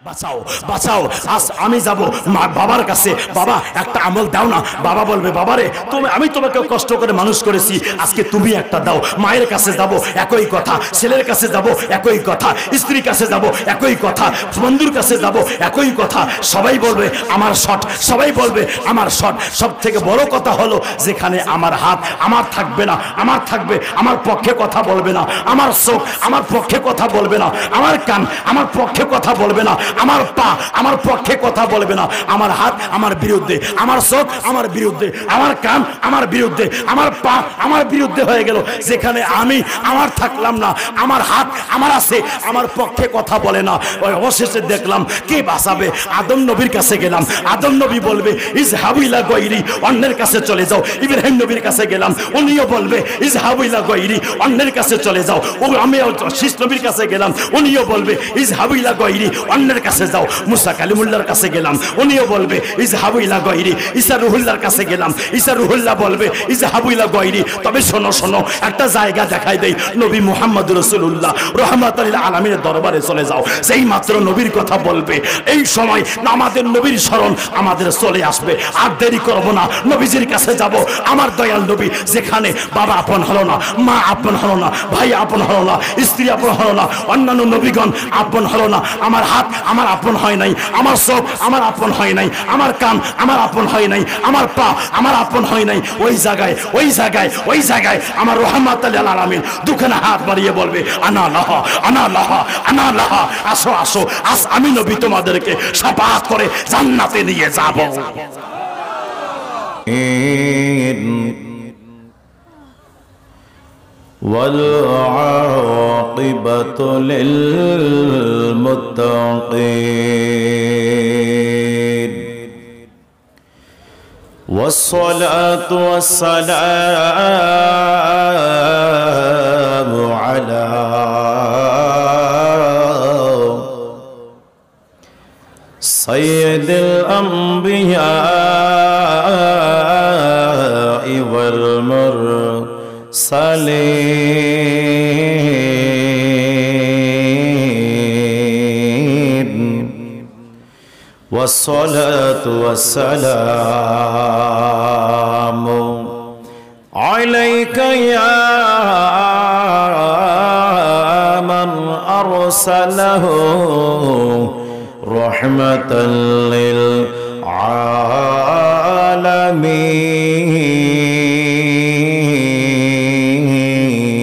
বাঁচাও বাঁচাও। আজ আমি যাব বাবার কাছে, বাবা একটা আমল দাও না। বাবা বলবে বাবারে আমি তোমাকে কষ্ট করে মানুষ করেছি, আজকে তুমি একটা দাও। মায়ের কাছে যাব একই কথা, ছেলের কাছে যাব একই কথা, স্ত্রীর কাছে যাব একই কথা, বন্ধুর কাছে যাব একই কথা। সবাই বলবে আমার শট, সবাই বলবে আমার শট। সব থেকে বড় কথা হলো যেখানে আমার হাত আমার থাকবে না, আমার থাকবে আমার পক্ষে কথা বলবে না, আমার চোখ আমার পক্ষে কথা বলবে না, আমার কান আমার পক্ষে কথা বলবে না, আমার পা আমার পক্ষে কথা বলবে না, আমার হাত আমার বিরুদ্ধে, আমার চোখ আমার বিরুদ্ধে, আমার কান আমার বিরুদ্ধে, আমার পা আমার বিরুদ্ধে হয়ে গেল। যেখানে আমি আমার থাকলাম না, আমার হাত আমার আছে, আমার পক্ষে কথা বলে না। ওই অবশেষে দেখলাম কে বাঁচাবে? আদম নবীর কাছে গেলাম, আদম নবী বলবে ইজহাবু ইলা গায়রি, অন্যের কাছে চলে যাও। ইব্রাহিম নবীর কাছে গেলাম, উনিও বলবে ইজহাবু ইলা গায়রি, অন্যের কাছে চলে যাও। ও আমি শীষ নবীর কাছে গেলাম, উনিও বলবে ইজহাবু ইলা গায়রি, অন্যের কাছে যাও। মুসা কালিমুল্লাহর কাছে গেলাম, উনিও বলবে ইজহাবু ইলা গায়রি। ঈসা রুহুল্লাহর কাছে গেলাম, ঈসা রুহুল্লাহ বলবে ইজহাবু ইলা গায়রি। তবে শোনো শোনো, একটা জায়গা দেখাই দেই, নবী মুহাম্মদ রাসূলুল্লাহ রাহমাতুল লিল আলামিনের দরবারে চলে যাও। সেই মাত্র নবীর কথা বলবে, এই সময় আমাদের নবীর স্মরণ আমাদের চলে আসবে। আর দেরি করব না, নবীজির কাছে যাব। আমার দয়াল নবী, যেখানে বাবা আপন হলো না, মা আপন হলো না, ভাই আপন হলো না, স্ত্রী আপন হলো না, অন্যান্য নবীগণ আপন হলো না, আমার হাত আমার আপন হয় নাই, আমার চোখ আমার আপন হয় নাই, আমার কান আমার আপন হয় নাই, আমার পা আমার আপন হয় নাই। ওই জায়গায় ওই জায়গায় ওই জায়গায় আমার রাহমাতুল লিল আলামিন দুখানা হাত বাড়িয়ে বলবে আনা লাহা, আনা লাহা, আনা লাহা। আসো আসো, আজ আমি নবী তোমাদেরকে শাফাআত করে জান্নাতে নিয়ে যাব। والعاقبة للمتقين والصلاة والسلام على سيد الأنبياء والمرسلين والصلاة والسلام عليك يا من أرسله رحمة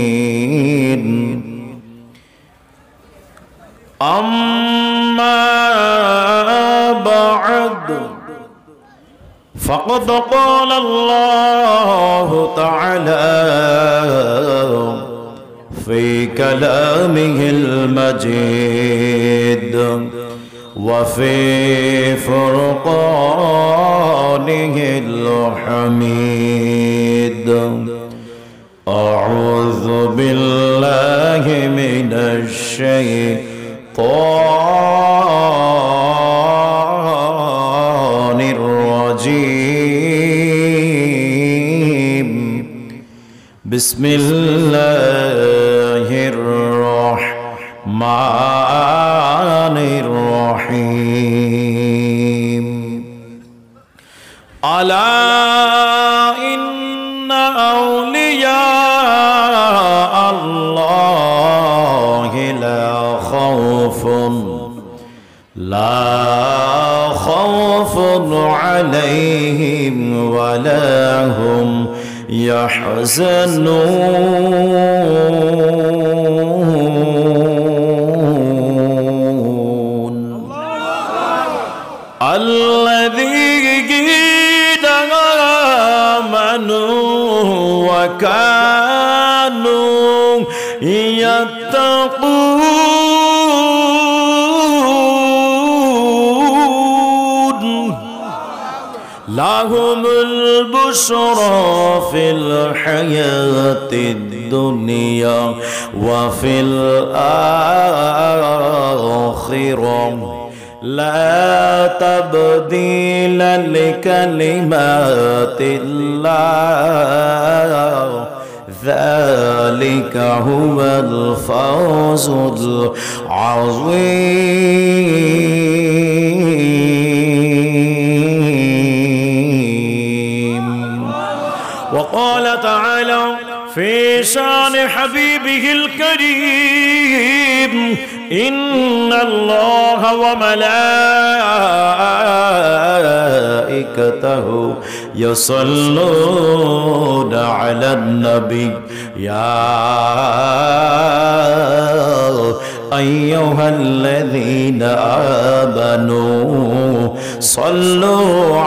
للعالمين. أما بعد فقد قال الله تعالى في كلامه المجيد وفي فرقانه الحميد. أعوذ بالله من الشيطان الرجيم. بسم الله الرحمن الرحيم. ألا إن أولياء الله لا خوف عليهم ولا هم يحزنون. الذين آمنوا وكانوا يتقون لهم البشرى في الحياة الدنيا وفي الآخرة لا تبديل لكلمات الله ذلك هو الفوز العظيم. ইন্নাল্লাহা ওয়া মালাইকাতাহু ইউসাল্লুনা আলান নবী ইয়া আইয়ুহাল্লাযীনা আমানু সাল্লু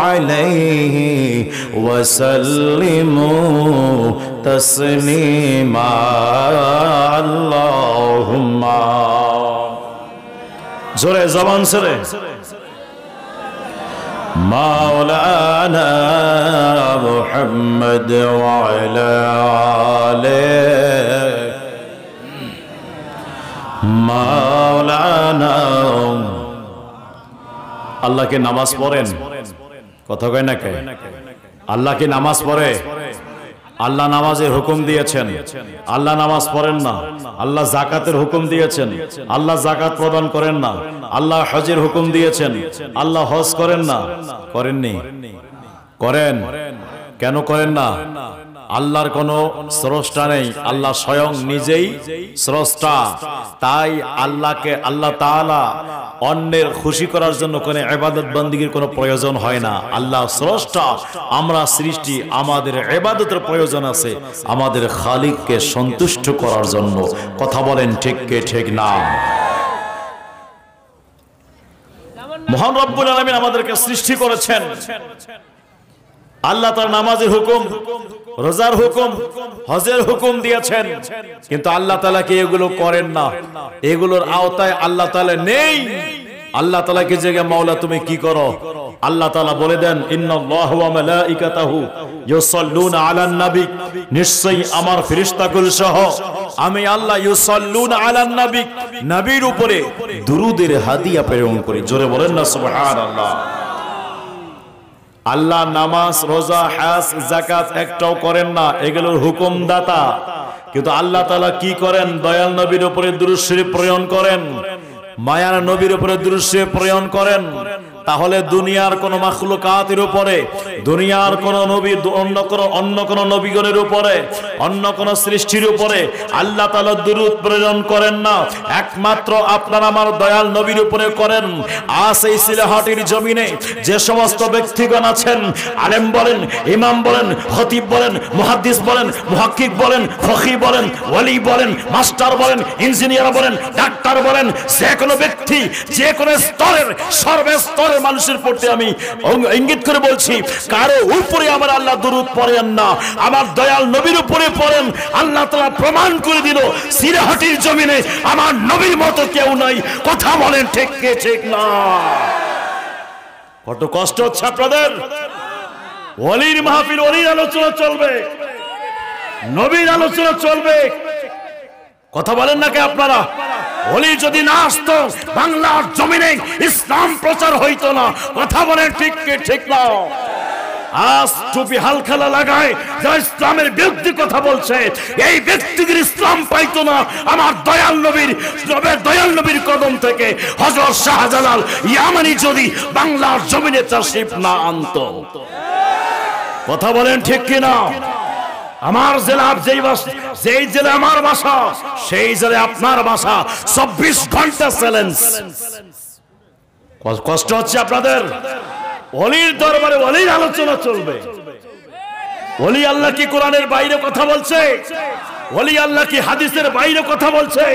আলাইহি ওয়া সাল্লিমু তাসলিমা আল্লাহুম্মা জোরে জবান ছেড়ে মাওলানা মুহাম্মদ ওয়া আলা আলিহি মাওলানা। আল্লাহকে নামাজ পড়েন? কথা কয় না কে? আল্লাহকে নামাজ পড়ে? আল্লাহ নামাজের হুকুম দিয়েছেন, আল্লাহ নামাজ পড়েন না। আল্লাহ জাকাতের হুকুম দিয়েছেন, আল্লাহ জাকাত প্রদান করেন না। আল্লাহ হজের হুকুম দিয়েছেন, আল্লাহ হজ করেন না। করেননি? করেন? কেন করেন না? আল্লাহর কোনো স্রষ্টা নেই, আল্লাহ স্বয়ং নিজেই স্রষ্টা। তাই আল্লাহকে আল্লাহ তাআলা অন্যের খুশি করার জন্য কোনো ইবাদত বন্দেগীর কোনো প্রয়োজন হয় না। আল্লাহ স্রষ্টা, আমরা সৃষ্টি, আমাদের ইবাদতের প্রয়োজন আছে আমাদের খালিককে সন্তুষ্ট করার জন্য। কথা বলেন ঠিক কে ঠিক না? মহান রব্বুল আলামিন আমাদেরকে সৃষ্টি করেছেন, আল্লাহ তার নামাজের হুকুম, রোজার হুকুম, হজের হুকুম দিয়েছেন, কিন্তু আল্লাহ তাআলা কি এগুলো করেন না? এগুলোর আওতায় আল্লাহ তাআলা নেই। আল্লাহ তাআলাকে জিজ্ঞাসা, মাওলা তুমি কি করো? আল্লাহ তাআলা বলে দেন, ইন্নাল্লাহা ওয়া মালাইকাতাহু ইউসাল্লুনা আলান নবী, নিশ্চয়ই আমার ফেরেশতাকুল সহ আমি আল্লাহ ইউসাল্লুনা আলান নবী, নবীর উপরে দুরূদের হাদিয়া প্রেরণ করি। জোরে বলেন না সুবহানাল্লাহ। আল্লাহ নামাজ, রোজা, হজ, যাকাত একটাও করেন না, এগুলোর হুকুম দাতা। কিন্তু আল্লাহ তাআলা কি করেন? দয়াল নবীর উপরে দুরূদ শরীফ প্রেরণ করেন, মায়ার নবীর উপরে দুরূদ শরীফ প্রেরণ করেন। তাহলে দুনিয়ার কোন মাখলুকাতের উপরে, দুনিয়ার কোন নবী, অন্য কোন নবীগণের উপরে, অন্য কোন সৃষ্টির উপরে আল্লাহ তাআলা দুরূদ প্রেরণ করেন না, একমাত্র আপনার আমার দয়াল নবীর উপরে করেন। আজ এই সিলেহাটির জমিনে যে সমস্ত ব্যক্তিগণ আছেন, আলেম বলেন, ইমাম বলেন, খতিব বলেন, মুহাদ্দিস বলেন, মুহাক্কিক বলেন, ফকি বলেন, ওয়ালি বলেন, মাস্টার বলেন, ইঞ্জিনিয়ার বলেন, ডাক্তার বলেন, যে কোনো ব্যক্তি, যে কোনো স্তরের, সর্বস্তরের মানুষের প্রতি আমি ইঙ্গিত করে বলছি, কারো উপরে আমার আল্লাহ দুরূদ পড়েন না, আমার দয়াল নবীর উপরে পড়েন। আল্লাহ তাআলা প্রমাণ করে দিল, সিরাহাটির জমিনে আমার নবীর মতো কেউ নাই। কথা বলেন ঠিক কে ঠিক না? কত কষ্ট হচ্ছে আপনাদের? ওলির মাহফিল, ওলির আলোচনা চলবে, নবীর আলোচনা চলবে। কথা বলেন না কে আপনারা? ওলি যদি না আসতো, বাংলার জমিনে ইসলাম প্রচার হইতো না। কথা বলেন ঠিক কে ঠিক না? আজ টুপি হালখালা লাগায় যারা ইসলামের বিরুদ্ধে কথা বলছে, এই ব্যক্তিদের ইসলাম পাইতো না আমার দয়াল নবীর কদম থেকে হযরত শাহজালাল ইয়ামানি যদি বাংলার জমিনে তাশরীফ না আনতো। কথা বলেন ঠিক কি না? আমার জেলা, যেই জেলা আমার বাসা, সেই জেলা আপনার বাসা, 24 ঘন্টা চ্যালেঞ্জ। কষ্ট হচ্ছে আপনাদের? ওলির দরবারে ওলির আলোচনা চলবে। ওলি আল্লাহ কি কোরআনের বাইরে কথা বলছে? ওলি আল্লাহ কি হাদিসের বাইরে কথা বলছে?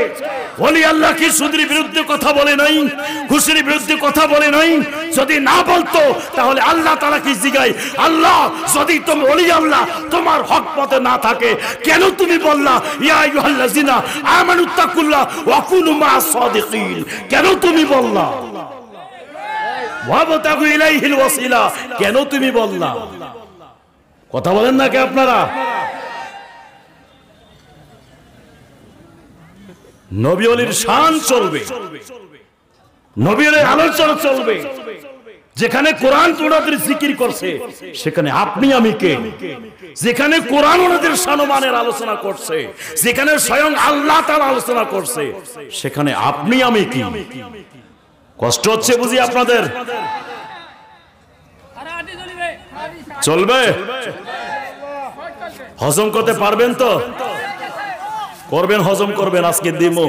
ওলি আল্লাহ কি সুদের বিরুদ্ধে কথা বলে নাই, খুশির বিরুদ্ধে কথা বলে নাই? যদি না বলতো তাহলে আল্লাহ তাআলা কি জিগায়, আল্লাহ যদি তুমি ওলি আল্লাহ তোমার হক পথে না থাকে, কেন তুমি বললা ইয়া আইয়ুহাল্লাযিনা আমানুত্তাকুল্লাহ ওয়া কুনু মা'আস সাদিকিন? কেন তুমি বললা ওয়াবতাগু ইলাইহিল ওয়াসিলা? কেন তুমি বললা? কথা বলেন না কে আপনারা? নবী ওলির শান চলবে, নবী ওলির আলোচনা চলবে। যেখানে কোরআন ওনাদের জিকির করছে সেখানে আপনি আমি কে? যেখানে কোরআন ওনাদের শানমানের আলোচনা করছে, যেখানে স্বয়ং আল্লাহ তাআলা আলোচনা করছে, সেখানে আপনি আমি কি? কষ্ট হচ্ছে বুঝি আপনাদের? চলবে? হজম করতে পারবেন তো? করবেন, হজম করবেন। আজকে দিমো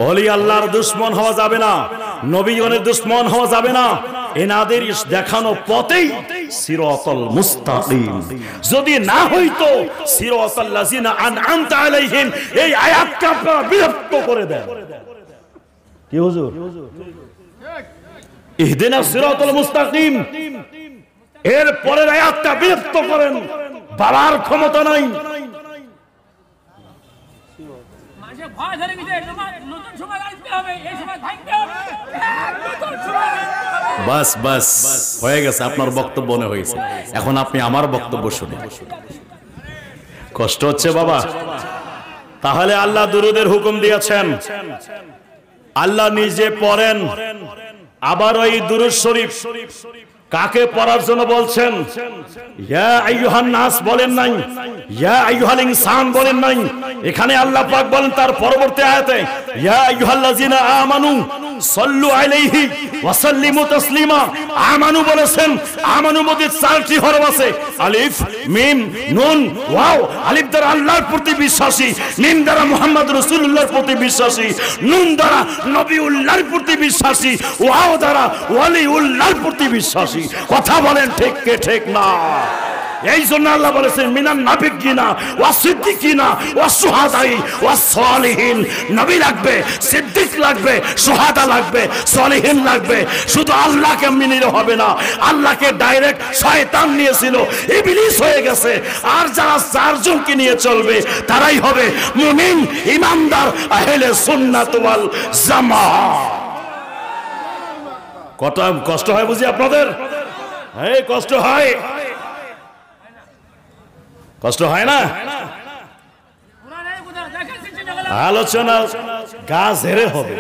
ওলি আল্লাহর দুশমন হওয়া যাবে না, নবীগণের দুশমন হওয়া যাবে না। এনাদের দেখানো পথেই সিরাতাল মুস্তাকিম। যদি না হইতো সিরাতাল লাযিনা আনআমতা আলাইহিম, এই আয়াতকে আপনারা বিরক্ত করে দেন। কি হুজুর? ইহদিনাস সিরাতাল মুস্তাকিম, এর পরের আয়াতটা বিরক্ত করেন। বাবার ক্ষমতা নাই। বাস বাস হয়ে গেছে, আপনার বক্তব্য মনে হয়েছে, এখন আপনি আমার বক্তব্য শুনে। কষ্ট হচ্ছে বাবা? তাহলে আল্লাহ দুরুদের হুকুম দিয়েছেন, আল্লাহ নিজে পড়েন। আবার ওই দুরুদ শরীফ কাকে পড়ার জন্য বলছেন? ইয়া আইয়ুহান নাস বলেন নাই, ইয়া আইয়ুহাল ইনসান বলেন নাই। এখানে আল্লাহ পাক বলেন তার পরবর্তী আয়াতে, ইয়া আইয়ুহাল্লাযিনা আমানু সাল্লু আলাইহি ওয়া সাল্লিমু তাসলিমা। আমানু বলেছেন, আমানু মধ্যে চারটি হরফ আছে, আলিফ, মিম, নুন, ওয়াও। আলিফ দ্বারা আল্লাহর প্রতি বিশ্বাসী, মিম দ্বারা মুহাম্মদ রাসূলুল্লাহর প্রতি বিশ্বাসী, নুন দ্বারা নবিউল্লাহর প্রতি বিশ্বাসী, ওয়াও দ্বারা ওয়ালিউল্লাহর প্রতি বিশ্বাসী। কথা বলেন ঠিক কে ঠিক না? এই জন্য আল্লাহ বলেছেন মিনান নাবিয়্যিনা ওয়া সিদ্দিকিনা ওয়া শুহাদাই ওয়া সালিহিন। নবী লাগবে, সিদ্দিক লাগবে, শুহাদা লাগবে, সালিহিন লাগবে। শুধু আল্লাহকে মেনে হবে না, আল্লাহকে ডাইরেক্ট শয়তান নিয়েছিল, ইবলিস হয়ে গেছে। আর যারা চারজনকে নিয়ে চলবে তারাই হবে মুমিন, ইমানদার, আহলে সুন্নাত ওয়াল জামাত। কষ্ট হয় বুঝি আপনাদের? এই কষ্ট হয়, কষ্ট হয় না? আলোচনা গা ঝেড়ে হবে।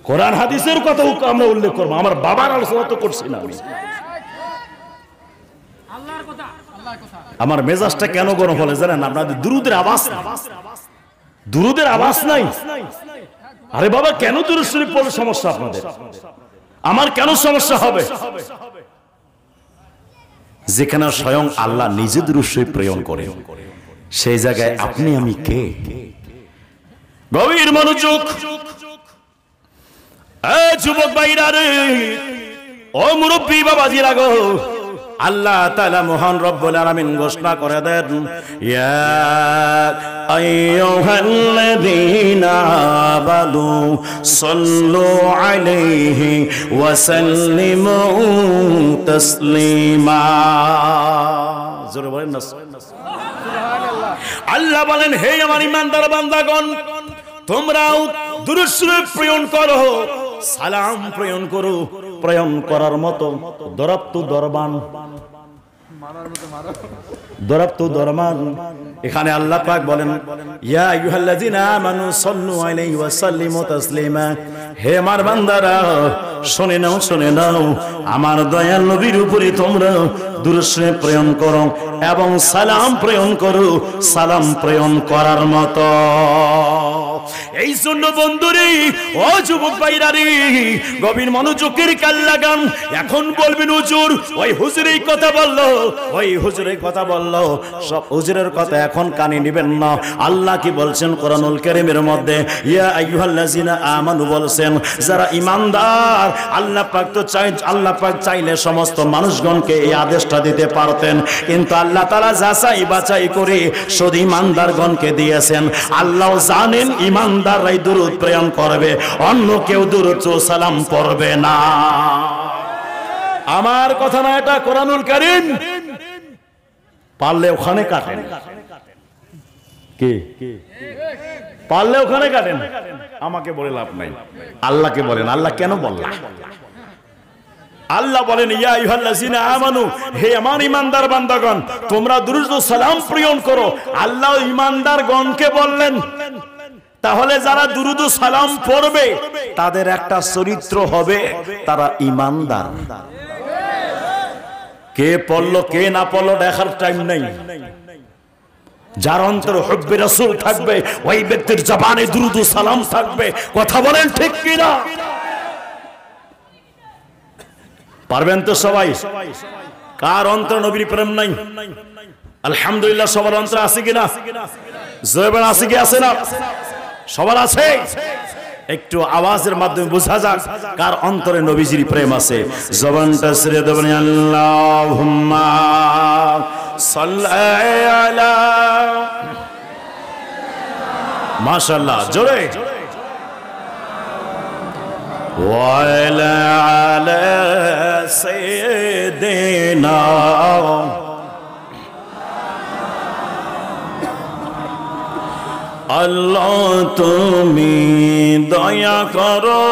কোরআন হাদিসের কথা আমরা উল্লেখ করবো, আমার বাবার আলোচনা তো করছি না আমি। আমার মেজাজটা কেন গরম হলে জানেন? আপনাদের দুরুদের আওয়াজ, দুরুদের আওয়াজ নাই। আরে বাবা, কেন দুরুদ শরীফ পড়লে সমস্যা আপনাদের? আমার কেন সমস্যা হবে? যেখানে স্বয়ং আল্লাহ নিজে দুরূদ শরীফ প্রেরণ করে, সেই জায়গায় আপনি আমি কে? গভীর মনোযোগ। যুবক ভাইরা রে, ও মুরব্বী বাবাজিরা গো, আল্লাহ তাআলা মহান রব্বুল আলামিন ঘোষণা করে দেন, ইয়া আইয়ুহাল্লাযীনা আমানু সাল্লু আলাইহি ওয়া সাল্লিমু তাসলিমা। জোরে বলেন না সুবহানাল্লাহ। আল্লাহ বলেন, হে আমার ঈমানদার বান্দাগণ, তোমরাও দুরূদ শরীফ প্রেরণ করো, সালাম প্রেরণ করো। প্রেরণ করার মতো দরবতু দরবান, দরবতু দরমান। এখানে আল্লাহ পাক বলেন, ইয়া আইয়ুহাল্লাযীনা আমানু সাল্লু আলাইহি ওয়া সাল্লিমু তাসলিমা। হে আমার বান্দারা, শুনে নাও, শুনে নাও, আমার দয়াল নবীর উপরে তোমরা দুরূদ শরীফ প্রেরণ করো এবং সালাম প্রেরণ করো, সালাম প্রেরণ করার মতো। এই জন্য বন্ধুরে, ও যুবক ভাইরা রে, গভীর মনোযোগের কান লাগান। এখন বলবেন হুজুর, ওই হুজুরের কথা বললো, ওই হুজুরের কথা বললো। সব হুজুরের কথা এখন কানে নেবেন না। আল্লাহ কি বলছেন কোরআনুল কারীমের মধ্যে? ইয়া আইয়ুহাল্লাযীনা আমানু বলছেন, যারা ঈমানদার। আল্লাহ পাক তো আল্লাহ পাক চাইলে সমস্ত মানুষগণকে এই আদেশটা দিতে পারতেন, কিন্তু আল্লাহ তাআলা যাচাই বাছাই করে শুধু ঈমানদারগণকে দিয়েছেন। আল্লাহ জানেন ঈমানদাররাই দুরূদ প্রেরণ করবে, অন্য কেউ দুরূদ ও সালাম পড়বে না। আমার কথা না এটা, কোরআনুল কারীম। পারলে ওখানে কাটেন, কি পারলে ওখানে কাটেন, আমাকে বলে লাভ নাই। আল্লাহকে বলেন, আল্লাহ কেন বললেন? আল্লাহ বলেন, ইয়া আইয়ুহাল্লাযীনা আমানু, হে আমার ঈমানদার বান্দাগণ, তোমরা দুরূদ ও সালাম প্রেরণ করো। আল্লাহ ঈমানদারগণকে বললেন। তাহলে যারা দুরূদ ও সালাম পড়বে তাদের একটা চরিত্র হবে, তারা ঈমানদার। কে পড়লো কে না পড়লো দেখার টাইম নাই। যার অন্তরে হুব্বে রাসূল থাকবে, ওই ব্যক্তির জবানে দুরূদ ও সালাম থাকবে। কথা বলেন ঠিক কিনা? পারবেন তো সবাই? কার অন্তরে নবীর প্রেম নাই? আলহামদুলিল্লাহ, সবার অন্তরে আছে কিনা? জয়বান আছে কি আছে না? সবার আছে? একটু আওয়াজের মাধ্যমে বোঝা যাক কার অন্তরে নবীজির প্রেম আছে। জবানটা ছেড়ে দেবেন, আল্লাহুম্মা সাল্লি আলা, মাশাআল্লাহ, জোরে, ওয়া আলা সাইয়্যিদিনা, আল্লাহ তুমি দয়া করো,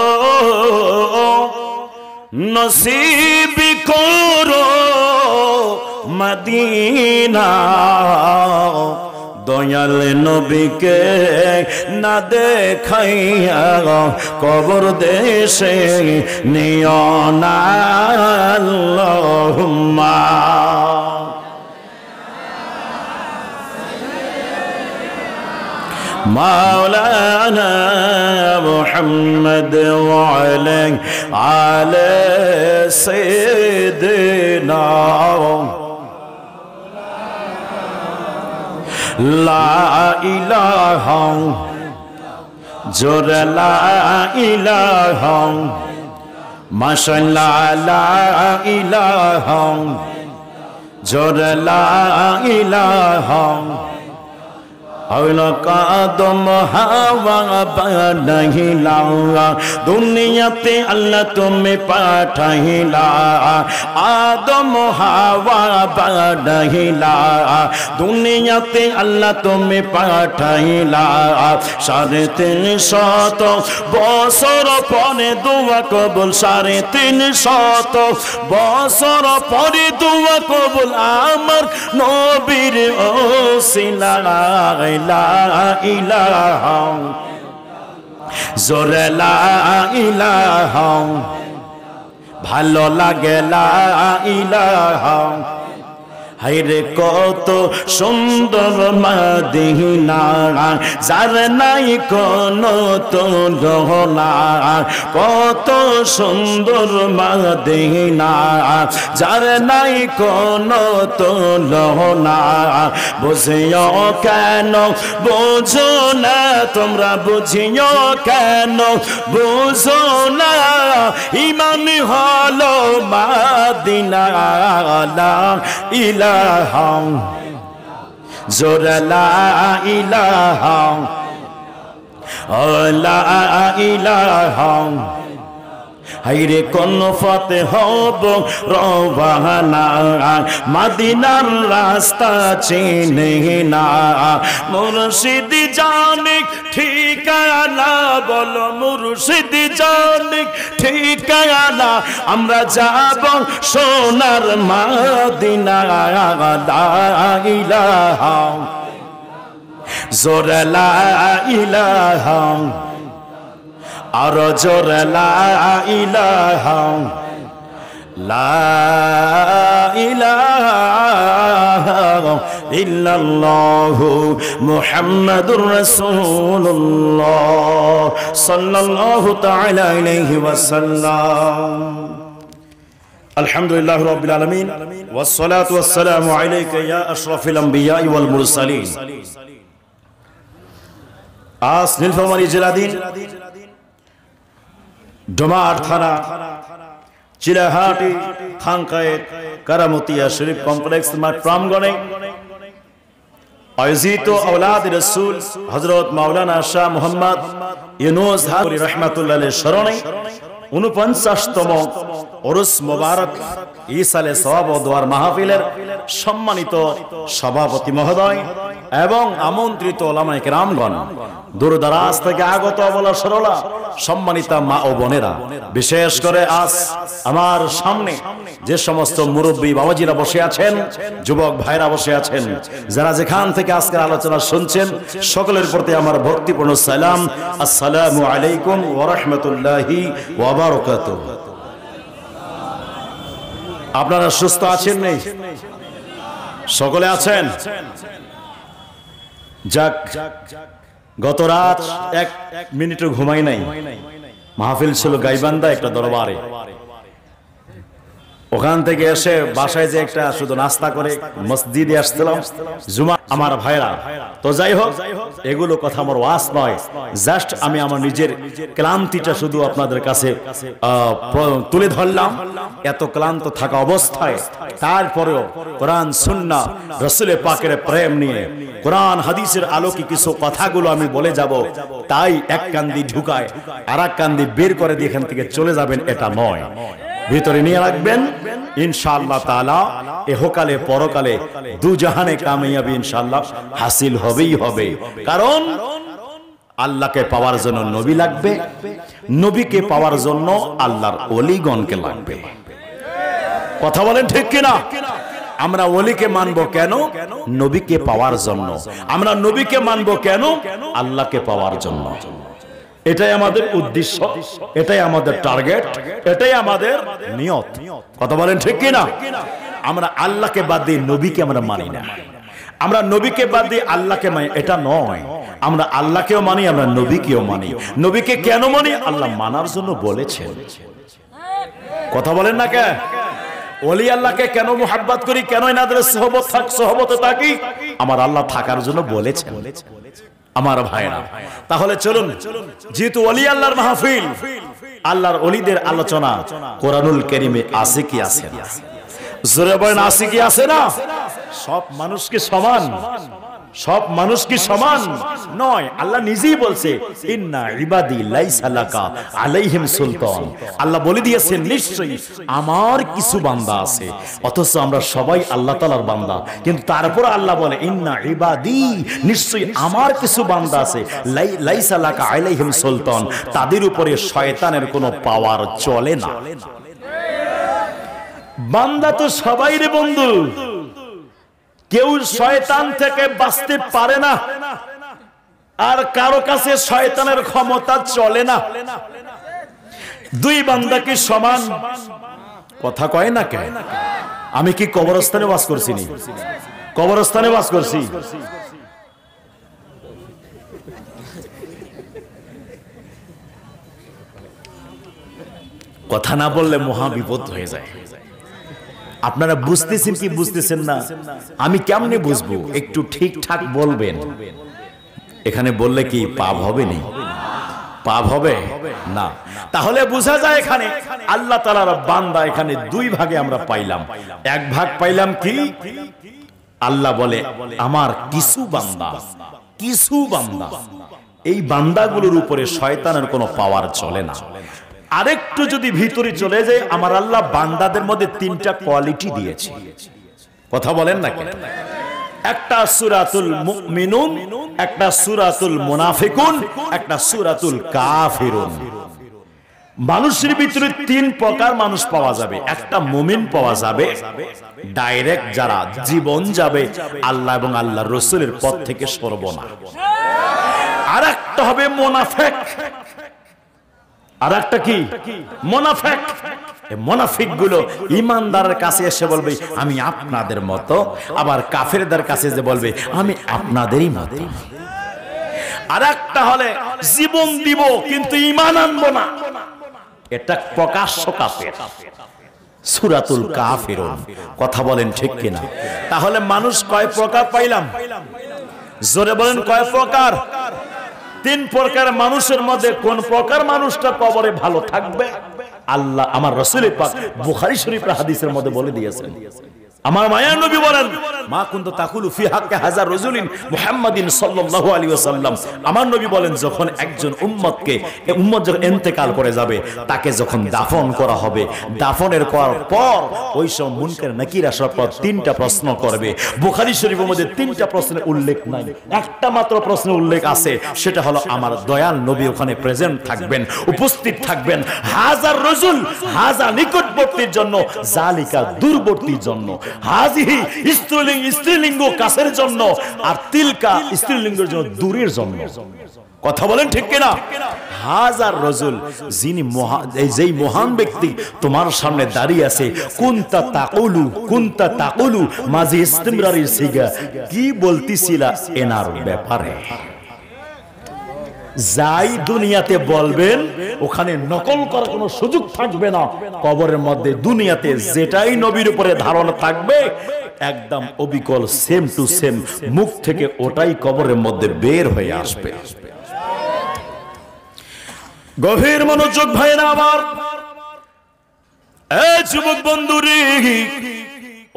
নসিব করো মদিনা, দয়াল নবীকে না দেখাইয়া কবর দেশে নিও না, আল্লাহুম্মা মাওলানা মুহাম্মদ ওয়া আলা সাইয়্যিদিনা, লা ইলাহা, জোরে লা ইলাহা, মাশাআল্লাহ, লা ইলাহা, জোরে লা ইলাহা, আদম হাওয়া বানাইলা, দুনিয়াতে আল্লাহ তুমি পাঠাইলা, আদম হাওয়া বানাইলা, দুনিয়াতে আল্লাহ তুমি পাঠাইলা, 350 বছর পরে দোয়া কবুল, 350 বছর পরে দোয়া কবুল, আমার নবীর ওসিলা, লা ইলাহা, জোরে লা ইলাহা, ভালো লাগে লা ইলাহা, হায়রে কত সুন্দর মদিনা, যার নাই কোনো তুলনা, কত সুন্দর মদিনা, যার নাই কোনো তুলনা, বুঝিও কেন বুঝো না তোমরা, বুঝিও কেন বুঝো না, ঈমান হলো মদিনা, লা ইলাহা, জোরে লা ইলাহা, লা ইলাহা, হাইরে কোন ফতে হব রওয়ানা, মদিনার রাস্তা চিনি না, মুর্শিদ জানে ঠিকানা, বলো মুর্শিদ জানে ঠিকানা, আমরা যাব সোনার মদিনা, লা ইলাহা, জোরে লা ইলাহা, আর জোরে লা ইলাহা, লা ইলাহা ইল্লাল্লাহু মুহাম্মাদুর রাসূলুল্লাহ সাল্লাল্লাহু তাআলা আলাইহি ওয়াসাল্লাম। আলহামদুলিল্লাহি রাব্বিল আলামিন, ওয়াস সালাতু ওয়াস সালামু আলাইকা ইয়া আশরাফিল আমবিয়া ওয়াল মুরসালিন। আজ নীলফামারী জেলাধীন ডোমার থানা চিলাহাটি খানকায়ে কারামতিয়া শরীফ কমপ্লেক্স মাঠ প্রাঙ্গণে আয়োজিত আওলাদ রাসূল হযরত মাওলানা শাহ মুহাম্মদ ইউনূস হাজি রাহমাতুল্লাহ আলাইহির স্মরণে 49তম ওরস মোবারক ঈসালে সওয়াব ও দোয়ার মাহফিলের সম্মানিত সভাপতি মহোদয় এবং আমন্ত্রিত ওলামায়ে কেরামগণ, দূরদরাজ থেকে আগত অবলা সরলা সম্মানিতা মা ও বোনেরা, বিশেষ করে আজ আমার সামনে যে সমস্ত মুরব্বী বাবাজিরা বসে আছেন, যুবক ভাইরা বসে আছেন, যারা যেখান থেকে আজকের আলোচনা শুনছেন, সকলের প্রতি আমার ভক্তিপূর্ণ সালাম। আসসালামু আলাইকুম ওয়া রাহমাতুল্লাহি ওয়া বারাকাতুহু। আপনারা সুস্থ আছেন? নেই সকলে আছেন? যাক, গত রাত এক মিনিটও ঘুমাই নাই। মাহফিল ছিল গাইবান্ধা একটা দরবারে। ওখান থেকে এসে বাসায় যে একটা শুধু নাস্তা করে মসজিদে আসছিলাম জুমা। আমার ভাইরা, তো যাই হোক, এগুলো কথা আমার ওয়াজ নয়, জাস্ট আমি আমার নিজের ক্লান্তিটা শুধু আপনাদের কাছে তুলে ধরলাম। এত ক্লান্ত থাকা অবস্থায় তারপরেও কোরআন সুন্নাহ রাসূলের পাকের প্রেম নিয়ে কোরআন হাদিসের আলোকে কিছু কথাগুলো আমি বলে যাব, তাই এক কান্দি ঢুকায় আর এক কান্দি বের করে দিয়ে এখান থেকে চলে যাবেন, এটা নয়। ভিতরে নিয়ে রাখবেন, ইনশাআল্লাহ তাআলা ইহকালে পরকালে দুজাহানে কামিয়াবি ইনশাআল্লাহ হাসিল হবেই হবে। কারণ আল্লাহকে পাওয়ার জন্য নবী লাগবে, নবীকে পাওয়ার জন্য আল্লাহর ওলিগণকে লাগবে। কথা বলেন ঠিক কিনা? আমরা ওলিকে মানবো কেন? নবীকে পাওয়ার জন্য। আমরা নবীকে মানবো কেন? আল্লাহকে পাওয়ার জন্য। এটাই আমাদের উদ্দেশ্য, এটাই আমাদের টার্গেট, এটাই আমাদের নিয়ত। কথা বলেন ঠিক কিনা? আমরা আল্লাহকে বাদ দিয়ে নবীকে আমরা মানি না, আমরা নবীকে বাদ দিয়ে আল্লাহকে মানি, এটা নয়। আমরা আল্লাহকেও মানি, আমরা নবীকেও মানি। নবীকে কেন মানি? আল্লাহ মানার জন্য বলেছেন। কথা বলেন না কে? ওলি আল্লাহকে কেন মুহাব্বত করি, কেন এনাদের সোহবতে থাকি? আমার আল্লাহ থাকার জন্য বলেছেন। আমার ভাইরা, তাহলে চলুন, যেহেতু ওলি আল্লাহর মাহফিল, আল্লাহর ওলিদের আলোচনা কোরআনুল কারীমে আছে কি আছে না? জোরে বলেন, আছে কি আছে না? সব মানুষ কি সমান? সব মানুষ কি সমান নয়? আল্লাহ নিজেই বলছে, ইন্না ইবাদি লাইসা লাকা আলাইহিম সুলতান। আল্লাহ বলে দিয়েছেন নিশ্চয়ই আমার কিছু বান্দা আছে। অথচ আমরা সবাই আল্লাহ তাআলার বান্দা, কিন্তু তারপর আল্লাহ বলে ইন্না ইবাদি, নিশ্চয়ই আমার কিছু বান্দা আছে, লাইসা লাকা আলাইহিম সুলতান, তাদের উপরে শয়তানের কোনো পাওয়ার চলে না। বান্দা তো সবাই রে বন্ধু, কেউ শয়তান থেকে বাঁচতে পারে না, আর কারো কাছে শয়তানের ক্ষমতা চলে না। দুই বান্দা কি সমান? কথা কয় না কে? আমি কি কবরস্থানে বাস করছি? নি কবরস্থানে বাস করছি? কথা না বললে মহা বিপদ হয়ে যায়। আপনারা বুঝতেছেন কি বুঝতেছেন না? আমি কেমনে বুঝবো? একটু ঠিকঠাক বলবেন। এখানে বললে কি পাপ হবে? না পাপ হবে না। তাহলে বোঝা যায় এখানে আল্লাহ তাআলার বান্দা এখানে দুই ভাগে আমরা পাইলাম। এক ভাগ পাইলাম কি, আল্লাহ বলে আমার কিছু বান্দা, কিছু বান্দা, এই বান্দাগুলোর উপরে শয়তানের কোনো পাওয়ার চলে না। আরেকটু যদি ভিতরে চলে যায়, আমার আল্লাহ বান্দাদের মধ্যে তিনটা কোয়ালিটি দিয়েছে। কথা বলেন না কেন? একটা সূরাতুল মুমিনুন, একটা সূরাতুল মুনাফিকুন, একটা সূরাতুল কাফিরুন। মানুষের ভিতরে তিন প্রকার মানুষ পাওয়া যাবে। একটা মুমিন পাওয়া যাবে, ডাইরেক্ট যারা জীবন যাবে আল্লাহ এবং আল্লাহর রাসূলের পথ থেকে সরব না। আর একটা হবে মুনাফিক। আর একটা কি? মুনাফিক। এই মুনাফিক গুলো ঈমানদারের কাছে এসে বলবে আমি আপনাদের মতো, আবার কাফেরদের কাছে যে বলবে আমি আপনাদেরই মতো। আর একটা হলে জীবন দিব কিন্তু ঈমান আনবো না, এটা প্রকাশ্য কাফের। সূরাতুল কাফিরুন। কথা বলেন ঠিক কিনা? তাহলে মানুষ কয় প্রকার পাইলাম? জোরে বলেন, কয় প্রকার? তিন প্রকার মানুষের মধ্যে কোন প্রকার মানুষটা কবরে ভালো থাকবে আল্লাহ আমার রাসূল পাক বুখারী শরীফের হাদিসের মধ্যে বলে দিয়েছেন। আমার মায়ার নবী বলেন, মা কুনতু তাকুলু ফি হাক্কি হাযার রাজুলিন মুহাম্মাদিন সাল্লাল্লাহু আলাইহি ওয়াসাল্লাম। আমার নবী বলেন, যখন একজন উম্মত যখন ইন্তেকাল করে যাবে, তাকে যখন দাফন করা হবে, দাফনের পর ওই সব মুনকার নাকির আসার পর তিনটা প্রশ্ন করবে। বুখারী শরীফের মধ্যে তিনটা প্রশ্নের উল্লেখ নাই, একটা মাত্র প্রশ্নের উল্লেখ আছে, সেটা হলো আমার দয়াল নবী ওখানে প্রেজেন্ট থাকবেন, উপস্থিত থাকবেন। হাজার রাজুল, হাজা নিকটবর্তীর জন্য, জালিকা দূরবর্তীর জন্য, হাজিহি স্ত্রীলিঙ্গ কাছের জন্য, আর তিলকা স্ত্রীলিঙ্গের জন্য দূরের জন্য। কথা বলেন ঠিক কিনা? হাজার রাজুল, যিনি যেই মহান ব্যক্তি তোমার সামনে দাঁড়িয়ে আছে, কুনতা তাকুলু মাঝে ইস্তিমরারির সিগা, কি বলতিছিলা এনার ব্যাপারে? যাই দুনিয়াতে বলবেন ওখানে নকল করার কোনো সুযোগ থাকবে না। কবরের মধ্যে দুনিয়াতে যেটাই নবীর উপরে ধারণা থাকবে একদম অবিকল সেম টু সেম মুখ থেকে ওটাই কবরের মধ্যে বের হয়ে আসবে। গভীর মনোযোগ ভাইরা আমার, এই যুবক বন্ধুরে,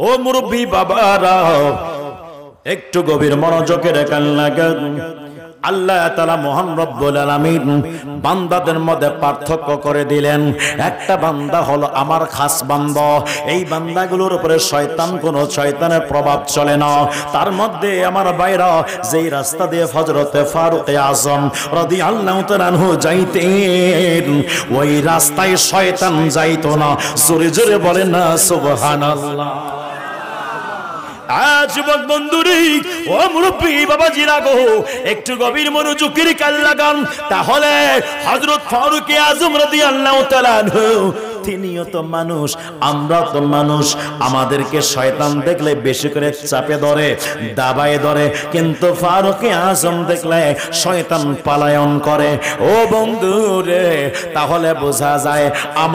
ও মুরব্বী বাবারা, একটু গভীর মনোযোগের কান লাগান। আল্লাহ তাআলা মহান রব্বুল আলামিন বান্দাদের মধ্যে পার্থক্য করে দিলেন। একটা বান্দা হলো আমার খাস বান্দা, এই বান্দাগুলোর উপরে শয়তানের প্রভাব চলে না। তার মধ্যে আমার ভাইরা যেই রাস্তা দিয়ে হযরতে ফারুক আযম রাদিয়াল্লাহু তাআলা আনহু যাইতেন, ওই রাস্তায় শয়তান যাইতো না। জোরে জোরে বলেন না সুবহানাল্লাহ। যুবক বন্ধুরি, ও মুরব্বী বাবাজিরা গো, একটু গভীর মনোযোগের কান লাগান। তাহলে হযরত ফারুক আযম রাদিয়াল্লাহু তাআলা আনহু তিনিও তো মানুষ, আমরা তো মানুষ। আমাদেরকে শয়তান দেখলে বেশি করে চাপে ধরে, দাবায় ধরে, কিন্তু ফারুক আযম দেখলে শয়তান পলায়ন করে। ও বন্ধু রে, তাহলে বোঝা যায়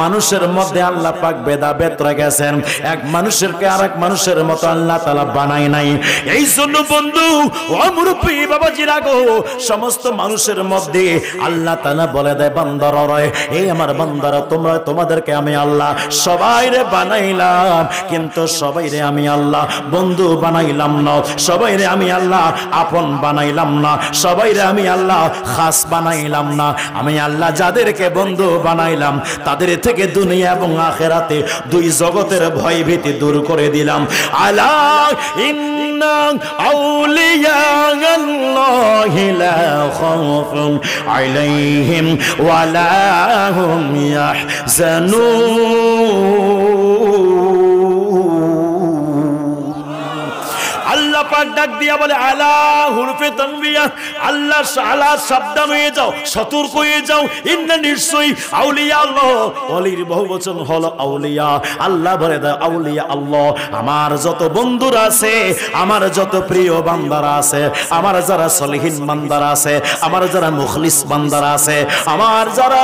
মানুষের মধ্যে আল্লাহ পাক ভেদাভেদ রেখেছেন। এক মানুষেরকে আরেক মানুষের মতো আল্লাহ তাআলা বানায় নাই। এই জন্য বন্ধু, ও মুরব্বী বাবাজিরা গো, সমস্ত মানুষের মধ্যে আল্লাহ তাআলা বলে দেয় বান্দারা, এই আমার বান্দারা, তোমাদেরকে আমি আল্লাহ সবাইরে বানাইলাম, কিন্তু সবাইরে আমি আল্লাহ বন্ধু বানাইলাম না। সবাইরে আমি আল্লাহ আপন বানাইলাম না। সবাইরে আমি আল্লাহ খাস বানাইলাম না। আমি আল্লাহ যাদেরকে বন্ধু বানাইলাম তাদের থেকে দুনিয়া এবং আখিরাতে দুই জগতের ভয় ভীতি দূর করে দিলাম। আলা ইন্না আউলিয়া আল্লাহি লা খাউফুন আলাইহিম ওয়া লা হুম ইয়াহজানুন। আল্লাহ পাক ডাক দিয়া বলে আলা হুরফে তানবিয়া, আল্লাহ আলা সাবধান হয়ে যাও, সতর্ক হয়ে যাও। ইন্না নিশ্চয়ই আউলিয়া আল্লাহ, ওলির বহুবচন হলো আউলিয়া। আল্লাহ বলে দেয় আউলিয়া আল্লাহ, আমার যত বন্ধুরা আছে, আমার যত প্রিয় বান্দারা আছে, আমার যারা সলিহিন বান্দারা আছে, আমার যারা মুখলিস বান্দারা আছে, আমার যারা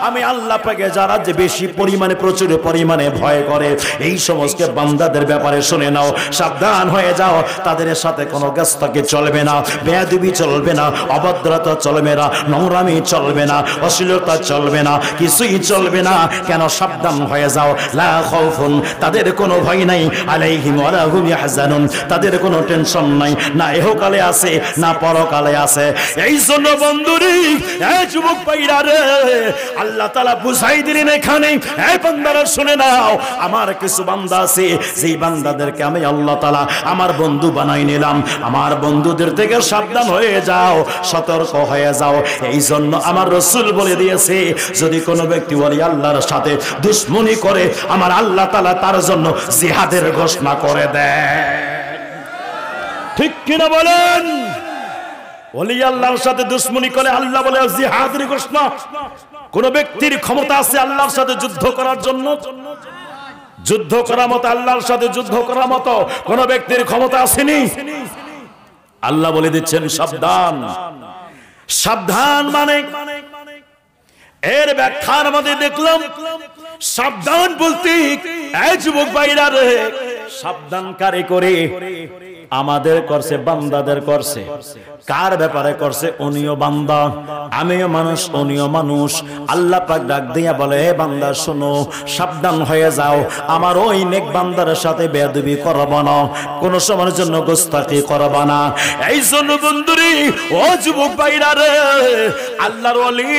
আমি আল্লাহ পাকে যারা যে বেশি পরিমাণে প্রচুর পরিমাণে ভয় করে, এই সমস্ত বান্দাদের ব্যাপারে শুনে নাও, সাবধান হয়ে যাও। তাদের সাথে কোনো গাস্তাকে চলবে না, বেয়াদবি চলবে না, অভদ্রতা চলবে না, নোংরামি চলবে না, অশ্লীলতা চলবে না, কিছুই চলবে না। কেন? সাবধান হয়ে যাও। লা খাউফুন, তাদের কোনো ভয় নাই, আলাইহিম ওয়া লা হুম ইয়াহজানুন, তাদের কোনো টেনশন নাই, না ইহকালে আছে না পরকালে আছে। এই জন্য বন্ধুরি, এই যুবক ভাইরা রে, আল্লাহ তাআলা বুঝাই দিলেন এখানে, এই বান্দারা শুনে নাও, আমার কিছু বান্দা আছে যেই বান্দাদেরকে আমি আল্লাহ তাআলা আমার বন্ধু বানাই নিলাম। আমার বন্ধুদের থেকে সাবধান হয়ে যাও, সতর্ক হয়ে যাও। এই জন্য আমার রাসূল বলে দিয়েছে, যদি কোনো ব্যক্তি ওলি আল্লাহর সাথে দুশমনি করে, আমার আল্লাহ তাআলা তার জন্য জিহাদের ঘোষণা করে দেয়। ঠিক কিনা বলেন? ওলি আল্লাহর সাথে দুশমনি করে আল্লাহ বলে জিহাদের ঘোষণা। কোন ব্যক্তির ক্ষমতা আছে আল্লাহর সাথে যুদ্ধ করার জন্য? যুদ্ধ করার মতো, আল্লাহর সাথে যুদ্ধ করার মতো কোন ব্যক্তির ক্ষমতা আসেনি। আল্লাহ বলে দিচ্ছেন সাবধান। সাবধান মানে এর ব্যাখ্যার মধ্যে দেখলাম সাবধান বলতে এই যুবক ভাইরা রে, সাবধান কারে করে? আমাদের করছে, বান্দাদের করছে। কার ব্যাপারে করছে? উনিও বান্দা, আমিও মানুষ, উনিও মানুষ। আল্লাহ পাক ডাক দিয়া বলে, হে বান্দা শোনো, সাবধান হয়ে যাও, আমার ওই নেক বান্দার সাথে বেয়াদবি করবা না, কোন সময়ের জন্য গোস্তাকি করবা না। এই জন্য বন্ধুরি, ও যুবক ভাইরা রে, আল্লাহর ওলি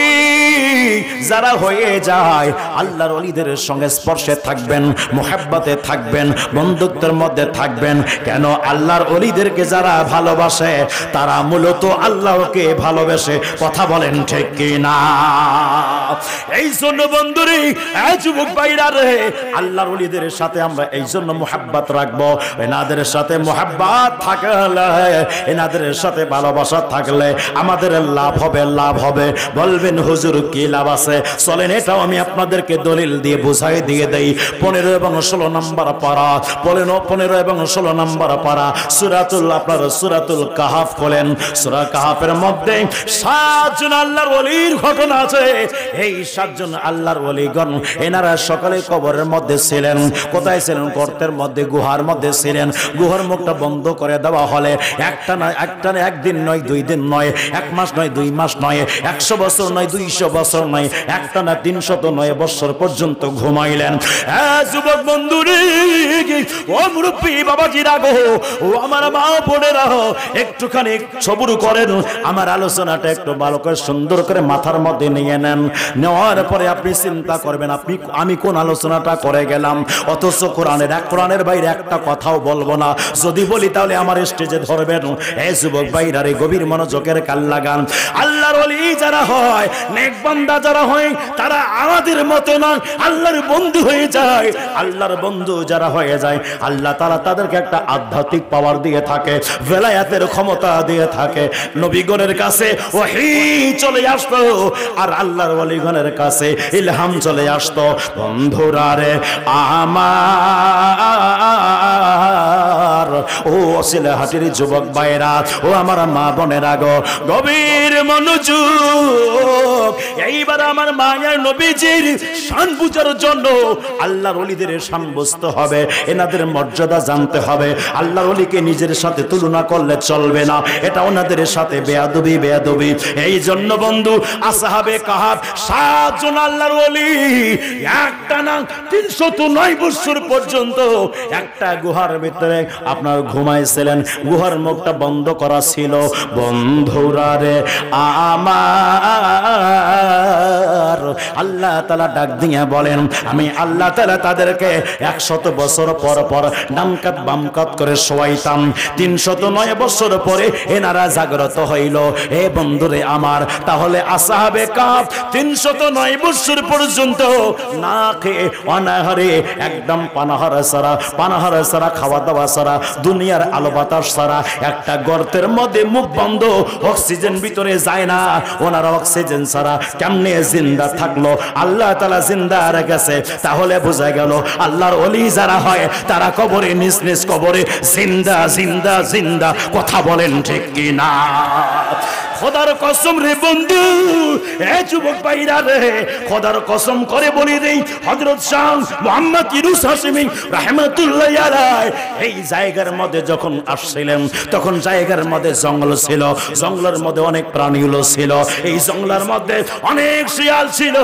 যারা হয়ে যায়, আল্লাহর ওলিদের সঙ্গে স্পর্শে থাকবেন, মুহাব্বতে থাকবেন, বন্ধুত্বের মধ্যে থাকবেন। কেন? আল্লাহর ওলিদেরকে যারা ভালোবাসে তারা মূলত আল্লাহকে ভালোবেসে। কথা বলেন ঠিক কি না? এই জন্য বন্ধুরি, এই যুবক ভাইরা রে, আল্লাহর ওলিদের সাথে আমরা এই জন্য মুহাব্বত রাখবো। এনাদের সাথে মুহাব্বত থাকলে, এনাদের সাথে ভালোবাসা থাকলে আমাদের লাভ হবে, লাভ হবে। বলবেন হুজুর কি লাভ আছে? চলেন এটাও আমি আপনাদেরকে দলিল দিয়ে বুঝাই দিয়ে দেই। 15 এবং 16 নম্বর পারা, 15 এবং 16 নম্বর পারা সূরাতুল কাহাফ খোলেন। সূরা কাহাফের মধ্যে 7 জন আল্লাহর ওলির ঘটনা আছে। এই 7 জন আল্লাহর ওলিগণ এনারা সকালে কবরের মধ্যে ছিলেন। কোথায় ছিলেন? গর্তের মধ্যে, গুহার মধ্যে ছিলেন। গুহার মুখটা বন্ধ করে দেওয়া হলে একটা না একদিন নয়, 2 দিন নয়, 1 মাস নয়, 2 মাস নয়, 100 বছর নয়, 200 বছর নয়, একটা না 309 বছর পর্যন্ত ঘুমাইলেন। যুবক বন্ধুরে, ও মুরব্বী বাবাজিরা গো, ও আমার মা বোনেরা, একটুখানি সবুর করেন। আমার আলোচনাটা একটু ভালো করে সুন্দর করে মাথার মধ্যে নিয়ে নেন। নেওয়ার পরে আপনি চিন্তা করবেন আমি কোন আলোচনাটা করে গেলাম। অথচ কোরআনের বাইরে একটা কথাও বলবো না। যদি বলি তাহলে আমার স্টেজে ধরবেন। এই যুবক ভাইরা রে, গভীর মনোযোগের কান লাগান। আল্লাহর ওলি যারা হয়, নেক বান্দা যারা হয়, তারা আমাদের মতো না, আল্লাহর বন্ধু হয়ে যায়। আল্লাহর বন্ধু যারা হয়ে যায়, আল্লাহ তাআলা তাদেরকে একটা আধ্যাত্মিক পাওয়ার দিয়ে থাকে, ভেলায়াতের ক্ষমতা দিয়ে থাকে। নবীগণের কাছে ওহী চলে আসতো, আর আল্লাহর ওলিগণের কাছে ইলহাম চলে আসতো। বন্ধুরা রে আমার, ও সিলেহাটির যুবক ভাইরা, ও আমার মা বোনেরা গো, গভীর মনোযোগ। এইবার আমার মায়ের নবীজির শান বুঝার জন্য আল্লাহর ওলিদের শান বুঝতে হবে, এনাদের মর্যাদা জানতে হবে। আল্লাহর ওলিকে নিজের সাথে তুলনা করলে চলবে না, এটা ওনাদের সাথে বেয়াদবি। এই জন্য বন্ধু, আসহাবে কাহাফ 7 জন আল্লাহর ওলি একটা না 309 বছর পর্যন্ত একটা গুহার ভিতরে আপনার ঘুমাইছিলেন। গুহার মুখটা বন্ধ করা ছিল। বন্ধুরা রে আমার, আল্লাহ তাআলা ডাক দিয়ে বলেন, আমি আল্লাহ তাআলা তাদেরকে 100 বছর পর পর ডামকাত বামকাত করে শোয়াইতাম। 309 বছর পরে এনারা জাগ্রত হইল। এ বন্ধুরে আমার, তাহলে আসহাবে কাহাফ 309 বছর পর্যন্ত না খেয়ে অনাহারে, একদম পানাহার ছাড়া, খাওয়া দাওয়া ছাড়া, দুনিয়ার আলো বাতাস ছাড়া, একটা গর্তের মধ্যে মুখ বন্ধ, অক্সিজেন ভিতরে যায় না। ওনারা অক্সিজেন ছাড়া কেমনে জিন্দা থাকলো? আল্লাহ তাআলা জিন্দা রেখেছে। তাহলে বোঝা গেল আল্লাহর ওলি যারা হয় তারা কবরে, নিজ নিজ কবরে জিন্দা। কথা বলেন ঠিক কি না? খোদার কসম রে বন্ধু, এ যুবক ভাইরা রে, খোদার কসম করে বলি দেই, হযরত শাহ মুহাম্মদ ইউনূস হাশিমি রাহমাতুল্লাহি আলাইহি এই জায়গার মধ্যে যখন আসছিলেন, তখন জায়গার মধ্যে জঙ্গল ছিল, জঙ্গলের মধ্যে অনেক প্রাণীগুলো ছিল। এই জঙ্গলের মধ্যে অনেক শিয়াল ছিল।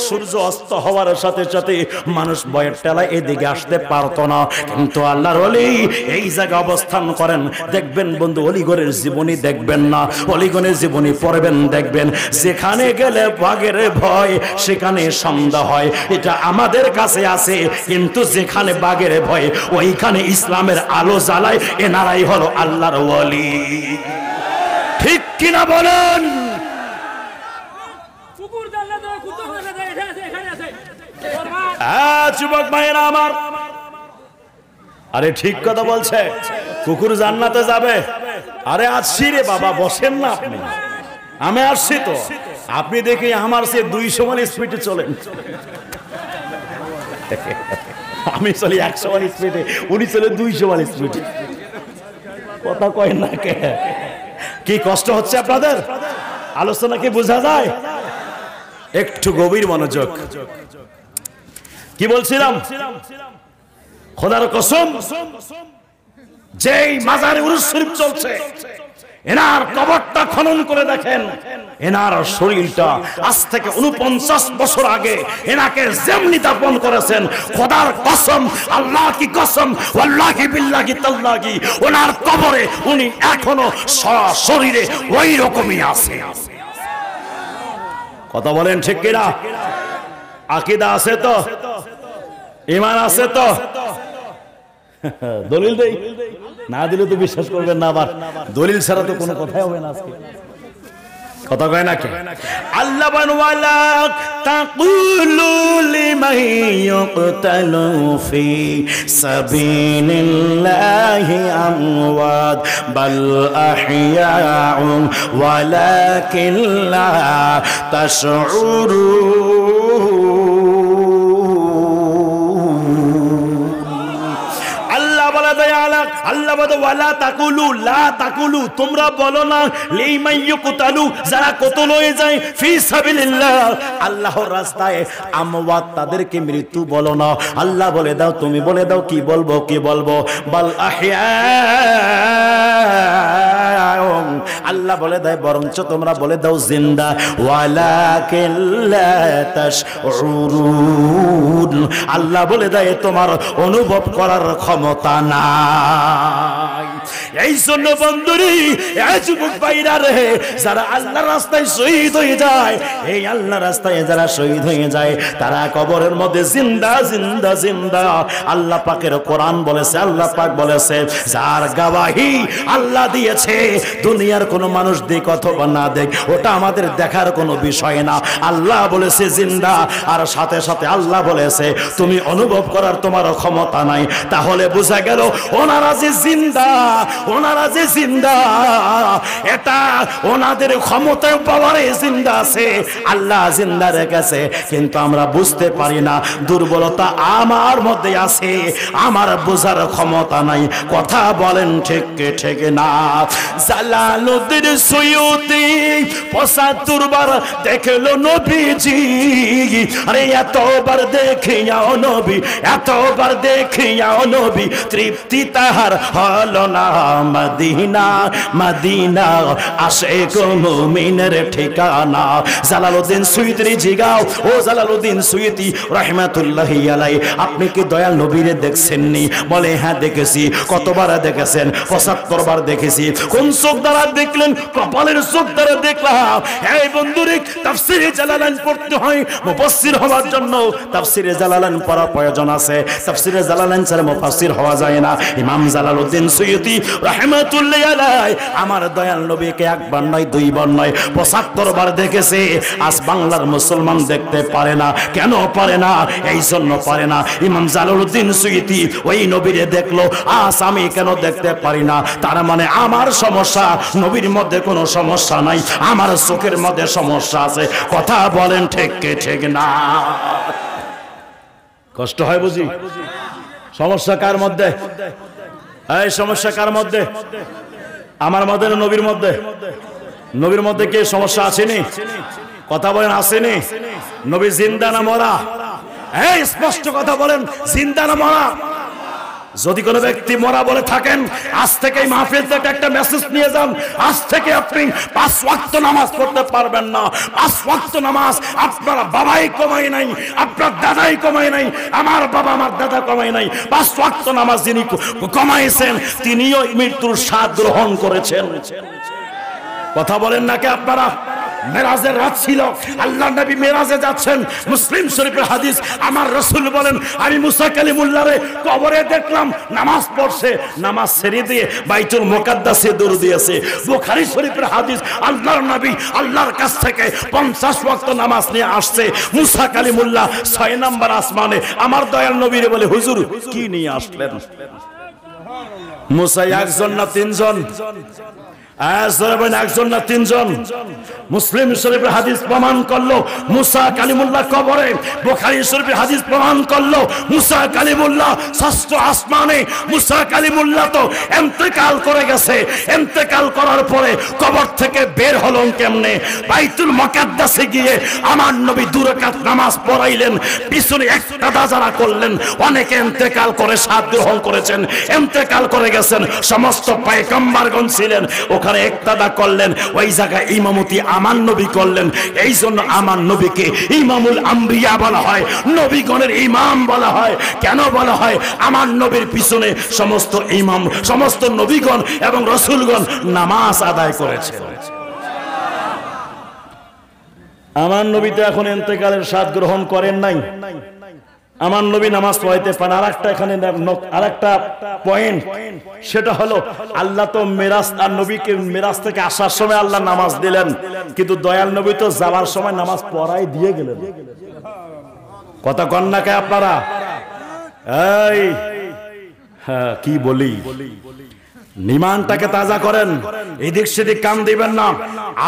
সূর্য অস্ত হওয়ার সাথে সাথে মানুষ ভয়ের ঠেলায় এদিকে আসতে পারতো না। কিন্তু আল্লাহর ওলি এই জায়গায় অবস্থান করেন। দেখবেন বন্ধু, অলিগণের জীবনী দেখবেন না, অলিগণের জীবনী পড়বেন, দেখবেন যেখানে গেলে বাঘের ভয় সেখানে সন্ধ্যা হয়। এটা আমাদের কাছে আছে, কিন্তু যেখানে বাঘের ভয় ওইখানে ইসলামের আলো জ্বালায়। এনারাই হলো আল্লাহর ওলি। ঠিক কিনা বলেন? যুবক ভাইয়েরা আমার, আরে ঠিক কথা বলছে, কুকুর জান্নাতে যাবে। আরে আসছি রে বাবা, বসেন না আপনি, আমি আসছি তো। আপনি দেখি আমার সে 200 মাইল স্পিডে চলেন, আমি চলি 100 মাইল স্পিডে, উনি চলে 200 মাইল স্পিডে। কথা কয় না কে? কি কষ্ট হচ্ছে আপনাদের? আলোচনা কি বোঝা যায়? একটু গভীর মনোযোগ। কি বলছিলাম? খোদার কসম, যেই মাজারে উরুস শরীফ চলছে, এনার কবরটা খনন করে দেখেন, এনার শরীরটা আজ থেকে 49 বছর আগে এনাকে যেমনি দাফন করেছেন, খোদার কসম, আল্লাহ কি কসম, ওয়াল্লাহি বিল্লাহি তাল্লাহি, ওনার কবরে উনি এখনো শরীরে ওই রকমই আছে। কথা বলেন ঠিক কিনা? আকীদা আছে তো, ঈমান আছে তো? দলিল দেই না, দিলে তো বিশ্বাস করবেন না। আবার দলিল ছাড়া তো কোনো কথাই হবে না। আজকে কথা কয় না কে? আল্লাহ ওয়ালা তাকুলু লিমান ইউকতালু ফি সাবিলিল্লাহি আমওয়াত বাল আহইয়াউন ওয়ালাকিন লা তাশউরুন। আল্লাহ বলে ওয়ালা তাকুলু লা তাকুলু, তোমরা বলো না লিমান ইয়ুকতালু, যারা কতল হয়ে যায় ফি সাবিলিল্লাহ, আল্লাহর রাস্তায়, আমওয়াত, তাদেরকে মৃত্যু বলো না। আল্লাহ বলে দাও, তুমি বলে দাও, কি বলবো কি বলবো, বাল আহইয়া, আল্লাহ বলে দেয় বরঞ্চ তোমরা বলে দাও জিন্দা, ওয়ালাকিন লা তাশউরুন, আল্লাহ বলে দেয় তোমার অনুভব করার ক্ষমতা নাই। এই জন্য বন্ধুরি, এই যুবক ভাইরা রে, যারা আল্লাহর রাস্তায় শহীদ হয়ে যায়, এই আল্লাহর রাস্তায় যারা শহীদ হয়ে যায়, তারা কবরের মধ্যে জিন্দা জিন্দা জিন্দা। আল্লাহ পাকের কোরআন বলেছে, আল্লাহ পাক বলেছে, যার গাওয়াহি আল্লাহ দিয়েছে, দুনিয়ার কোনো মানুষ দেখ অথবা না দেখ, ওটা আমাদের দেখার কোনো বিষয় না। আল্লাহ বলেছে জিন্দা, আর সাথে সাথে আল্লাহ বলেছে তুমি অনুভব করার তোমার ক্ষমতা নাই। তাহলে বোঝা গেল ওনারা যে জিন্দা, ওনারা যে জিন্দা, এটা ওনাদের ক্ষমতায় পাওয়ারে জিন্দা আছে, আল্লাহ জিন্দা রেখেছে, কিন্তু আমরা বুঝতে পারি না। দুর্বলতা আমার মধ্যে আছে, আমার বোঝার ক্ষমতা নাই। কথা বলেন ঠিক ঠিক না? জালালউদ্দিন সুয়ুতি ৭৫ বার দেখলো নবীজি, আরে এতবার দেখিয়াও নবী, এতবার দেখিয়াও নবী, তৃপ্তি তাহার হলো না। মদিনা মদিনা আশিক মুমিনের ঠিকানা। জালালউদ্দিন সুয়ুতি জিগাও, ও জালালউদ্দিন সুয়ুতি রাহমাতুল্লাহি আলাইহি, আপনি কি দয়াল নবীরে দেখছেননি? বলে হ্যাঁ দেখেছি। কতবার দেখেছেন? ৭৫ বার দেখেছি। কোন চোখ দ্বারা দেখলেন? কপালের চোখ দ্বারা দেখলাম। এই বন্ধুরে, তাফসীরে জালালাইন পড়তে হয় মুফাসসির হওয়ার জন্য। তাফসীরে জালালাইন পড়া প্রয়োজন আছে। তাফসীরে জালালাইন ছাড়া মুফাসসির হওয়া যায় না। ইমাম জালালউদ্দিন সুয়ুতি রাহমাতুল্লাহি আলাইহি আমার দয়াল নবীকে একবার নয়, দুইবার নয়, ৭৫ বার দেখেছে। আজ বাংলার মুসলমান দেখতে পারে না। কেন পারে না? এই জন্য পারে না, ইমাম জালালউদ্দিন সুয়ুতি ওই নবীরে দেখলো, আজ আমি কেন দেখতে পারি না? তার মানে আমার সমস্যা, নবীর মধ্যে কোনো সমস্যা নাই, আমার চোখের মধ্যে সমস্যা আছে। কথা বলেন ঠিক ঠিক না? কষ্ট হয় বুঝি? সমস্যা কার মধ্যে? এই সমস্যা কার মধ্যে? আমার মধ্যে না নবীর মধ্যে? নবীর মধ্যে কি সমস্যা আসেনি? কথা বলেন আসেনি? নবী জিন্দা না মরা? এই স্পষ্ট কথা বলেন, জিন্দা না মরা? যদি কোনো ব্যক্তি মরা বলে থাকেন, আজ থেকে এই মাহফিল থেকে একটা মেসেজ নিয়ে যান, আজ থেকে আপনি ৫ ওয়াক্ত নামাজ পড়তে পারবেন না। ৫ ওয়াক্ত নামাজ আপনার বাবাই কমাই নাই, আপনার দাদাই কমাই নাই, আমার বাবা আমার দাদা কমাই নাই। ৫ ওয়াক্ত নামাজ যিনি কমাইছেন, তিনিও মৃত্যুর স্বাদ গ্রহণ করেছেন। কথা বলেন নাকি আপনারা? মেরাজের রাত ছিল, আল্লাহ নবী মেরাজে যাচ্ছেন। মুসলিম শরীফের হাদিস, আমার রাসূল বলেন, আমি মুসা কালিমুল্লাহরে কবরে দেখলাম, নামাজ পড়ছে, নামাজ ছেড়ে দিয়ে বাইতুল মুকাদ্দাসে দৌড় দিয়েছে। বুখারী শরীফের হাদিস, আল্লাহর নবী আল্লাহর কাছ থেকে 50 ওয়াক্ত নামাজ নিয়ে আসছে। মুসা কালিমুল্লাহ 6 নম্বর আসমানে আমার দয়াল নবীরে বলে, হুজুর কি নিয়ে আসলেন? মুসা একজন না তিনজন? একজন না তিনজন? মুসলিম শরীফের হাদিস প্রমাণ করলো মুসা কালিমুল্লাহ কবরে। বুখারী শরীফের হাদিস প্রমাণ করলো মুসা কালিমুল্লাহ 6ষ্ঠ আসমানে। মুসা কালিমুল্লাহ তো ইন্তেকাল করে গেছে। ইন্তেকাল করার পরে কবর থেকে বের হলেন কেমনে? বাইতুল মুকাদ্দাসে গিয়ে আমার নবী 2 রাকাত নামাজ পড়াইলেন, পিছনে ইক্তাদা যারা করলেন, অনেকে ইন্তেকাল করে স্বাদ গ্রহণ করেছেন, ইন্তেকাল করে গেছেন। সমস্ত পয়গম্বরগণ ছিলেন ওখানে, ইক্তাদা করলেন, ওই জায়গায় ইমামতি আমার নবী করলেন। এই জন্য আমার নবীকে ইমামুল আম্বিয়া বলা হয়, নবীগণের ইমাম বলা হয়। কেন বলা হয়? আমার নবীর পিছনে সমস্ত ইমাম, সমস্ত নবীগণ এবং রাসূলগণ নামাজ আদায় করেছেন। আমার নবী তো এখন ইন্তেকালের স্বাদ গ্রহণ করেন নাই। আমার নবী নামাজ পড়াইতে পারেন। আরেকটা এখানে আরেকটা পয়েন্ট, সেটা হলো আল্লাহ তো মেরাজ, আর নবীকে মেরাজ থেকে আসার সময় আল্লাহ নামাজ দিলেন, কিন্তু দয়াল নবী তো যাওয়ার সময় নামাজ পড়াই দিয়ে গেলেন। কথা কন না কে আপনারা? এই হ্যাঁ, কি বলি, নিমানটাকে তাজা করেন, এদিক সেদিক কান দিবেন না।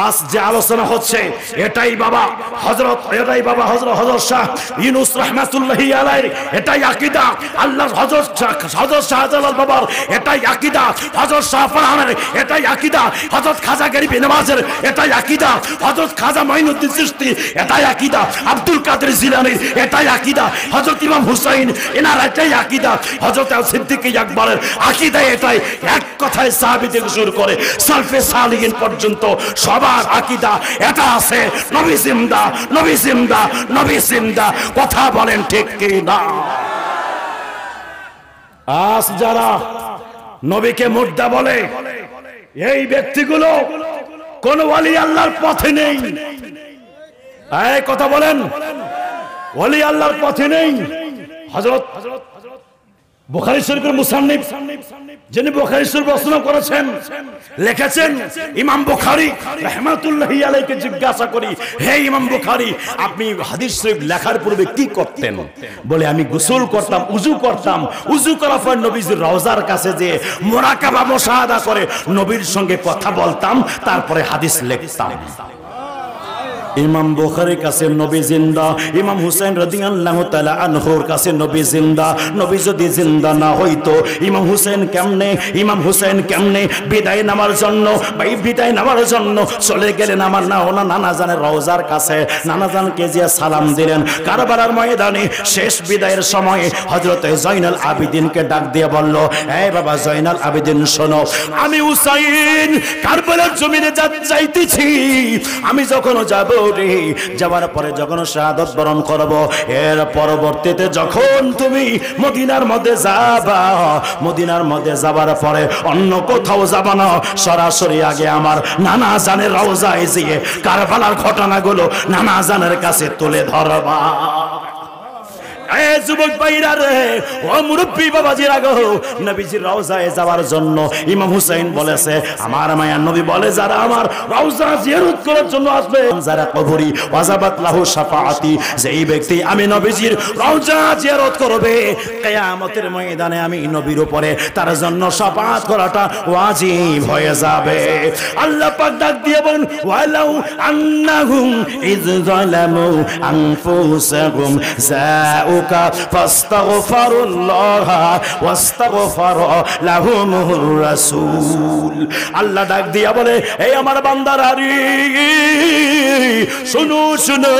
আজ যে আলোচনা হচ্ছে এটাই বাবা হযরত শাহ ইউনূস রাহমাতুল্লাহি আলাইহি এটাই আকীদা, আল্লাহর হযরত শাহজালাল বাবার এটাই আকীদা, হযরত শাহ ফারহানের এটাই আকীদা, হযরত খাজা গরিব নওয়াজের এটাই আকীদা, হযরত খাজা মাইনুদ্দিন চিশতি এটাই আকীদা, আব্দুল কাদের জিলানীর এটাই আকীদা, হযরত ইমাম হুসাইন এনার এটাই আকীদা, হযরত সিদ্দিক আকবরের আকীদা এটাই। এক কথায় সাহাবী থেকে শুরু করে সালফে সালিহিন পর্যন্ত সবার আকীদা এটা আছে, নবী জিন্দা, নবী জিন্দা, নবী জিন্দা। কথা বলেন ঠিক কি না? আজ যারা নবীকে মুর্দা বলে এই ব্যক্তিগুলো কোন ওলি আল্লাহর পথে নেই। এই কথা বলেন, ওলি আল্লাহর পথে নেই। হযরত বুখারী শরীফের মুসান্নিফ যিনি বুখারী শরীফ রচনা করেছেন, লিখেছেন ইমাম বুখারী রাহমাতুল্লাহি আলাইহিকে জিজ্ঞাসা করি, হে ইমাম বুখারী, আপনি হাদিস শরীফ লেখার পূর্বে কি করতেন? বলে আমি গোসল করতাম, উযু করতাম, উযু করার পর নবীজির রওজার কাছে যে মুরাকাবা মুশাহাদা করে নবীর সঙ্গে কথা বলতাম, তারপরে হাদিস লিখতাম। ইমাম বুখারীর কাছে নবী জিন্দা, ইমাম হুসাইন রাদিয়াল্লাহু তাআলা আনহুর কাছে নবী জিন্দা। নবী যদি জিন্দা না হইতো ইমাম হুসাইন কেমনে বিদায় নামার জন্য চলে গেলেন আমার নানা জানের রওজার কাছে। নানা জানকে যে সালাম দিলেন কারবালার ময়দানে শেষ বিদায়ের সময় হযরত জয়নাল আবেদিনকে ডাক দিয়ে বলল, এই বাবা জয়নাল আবেদিন শোনো, আমি হুসাইন কারবালার জমিনে যাইতেছি। আমি যখন যাব যাওয়ার পরে যখন শাহাদাত বরণ করব, এর পরবর্তীতে যখন তুমি মদিনার মধ্যে যাবার পরে অন্য কোথাও যাবা না, সরাসরি আগে আমার নানা জানের রওজায় গিয়ে কারবালার ঘটনাগুলো নানা জানের কাছে তুলে ধরবা। যুবক ভাইরা রে, ও মুরব্বী বাবাজিরা গো, নবীজির রওজায় যাওয়ার জন্য ইমাম হুসাইন বলেছে, আমার মায়ার নবী বলে, যারা আমার রওজা জিয়ারত করার জন্য আসবে, যারা কবরি ওয়াজাবাত লাহু শাফাআতি, যেই ব্যক্তি আমি নবীজির রওজা জিয়ারত করবে কিয়ামতের ময়দানে আমি নবীর উপরে তার জন্য শাফাআত করাটা ওয়াজিব হয়ে যাবে। আল্লাহ পাক ডাক দিয়ে বলেন, ওয়ালাউ আন্নাহুম ইয যালামু আনফুসাহুম জাউকা ফাস্তাগফিরুল্লাহ ওয়াস্তাগফার লাহুমুর রাসূল। আল্লাহ ডাক দিয়া বলে, এই আমার বান্দারা রে, শুনো শুনো,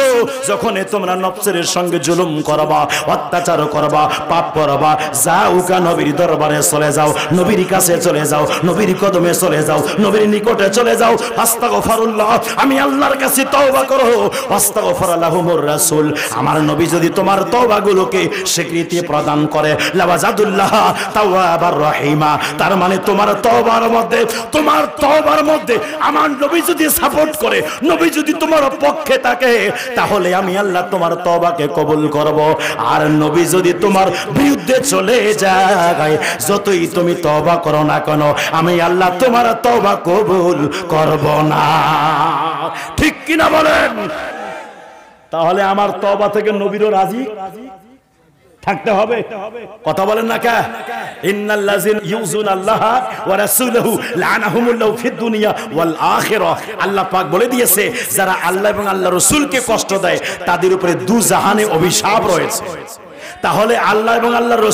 যখন তোমরা নফসের সঙ্গে জুলুম করবা, অত্যাচার করবা, পাপ করবা, যাউকা নবীর দরবারে চলে যাও, নবীর কাছে চলে যাও, নবীর কদমে চলে যাও, নবীর নিকটে চলে যাও, আস্তাগফিরুল্লাহ, আমি আল্লাহর কাছে তওবা করো, আস্তাগফার লাহুমুর রাসূল। আমার নবী যদি তোমার তওবাগুলোকে স্বীকৃতি প্রদান করে, লাওয়াজাদুল্লাহ তাওয়াবার রহিমা, তার মানে তোমার তওবার মধ্যে আমার নবী যদি সাপোর্ট করে, নবী যদি তোমার পক্ষে থাকে, তাহলে আমি আল্লাহ তোমার তওবাকে কবুল করব। আর নবী যদি তোমার বিরুদ্ধে চলে যায়, যতই তুমি তওবা করো না কেন, আমি আল্লাহ তোমার তওবা কবুল করব না। ঠিক কিনা বলেন? তাহলে আমার তওবা থেকে নবীরও রাজি থাকতে হবে। কথা বলেন না কে? ইন্নাল্লাযিনা ইউযুনাল্লাহা ওয়া রাসূলহু লা'নাহুমুল্লাহু ফিদ দুনিয়া ওয়াল আখিরাহ। আল্লাহ পাক বলে দিয়েছে, যারা আল্লাহ এবং আল্লাহর রাসূলকে কষ্ট দেয় তাদের উপরে দুজাহানে অভিশাপ রয়েছে। তাহলে আল্লাহ এবং আল্লাহর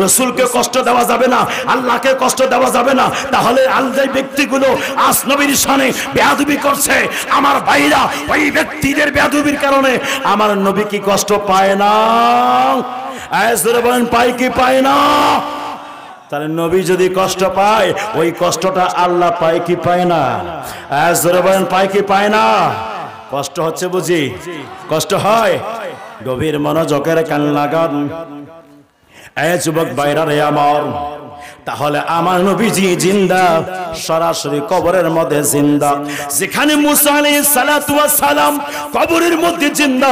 রসুলকে কষ্ট দেওয়া যাবে না, আল্লাহকে কষ্ট দেওয়া যাবে না। তাহলে আল্লাহ ব্যক্তিগুলো আজ নবীর শানে বেয়াদবি করছে, আমার ভাইরা ওই ব্যক্তিদের বেয়াদবির কারণে আমার নবী কি কষ্ট পায় না? পায় কি পায় না? তাহলে নবী যদি কষ্ট পায়, ওই কষ্টটা আল্লাহ পায় কি পায় না? পায় কি পায় না? কষ্ট হচ্ছে বুঝি? কষ্ট হয়? গভীর মনোযোগের কান লাগান। যুবক ভাইরা রে আমার, তাহলে আমার নবীজি জিন্দা, সরাসরি কবরের মধ্যে জিন্দা। যেখানে মুসা আলাইহিস সালাতু ওয়াস সালাম কবরের মধ্যে জিন্দা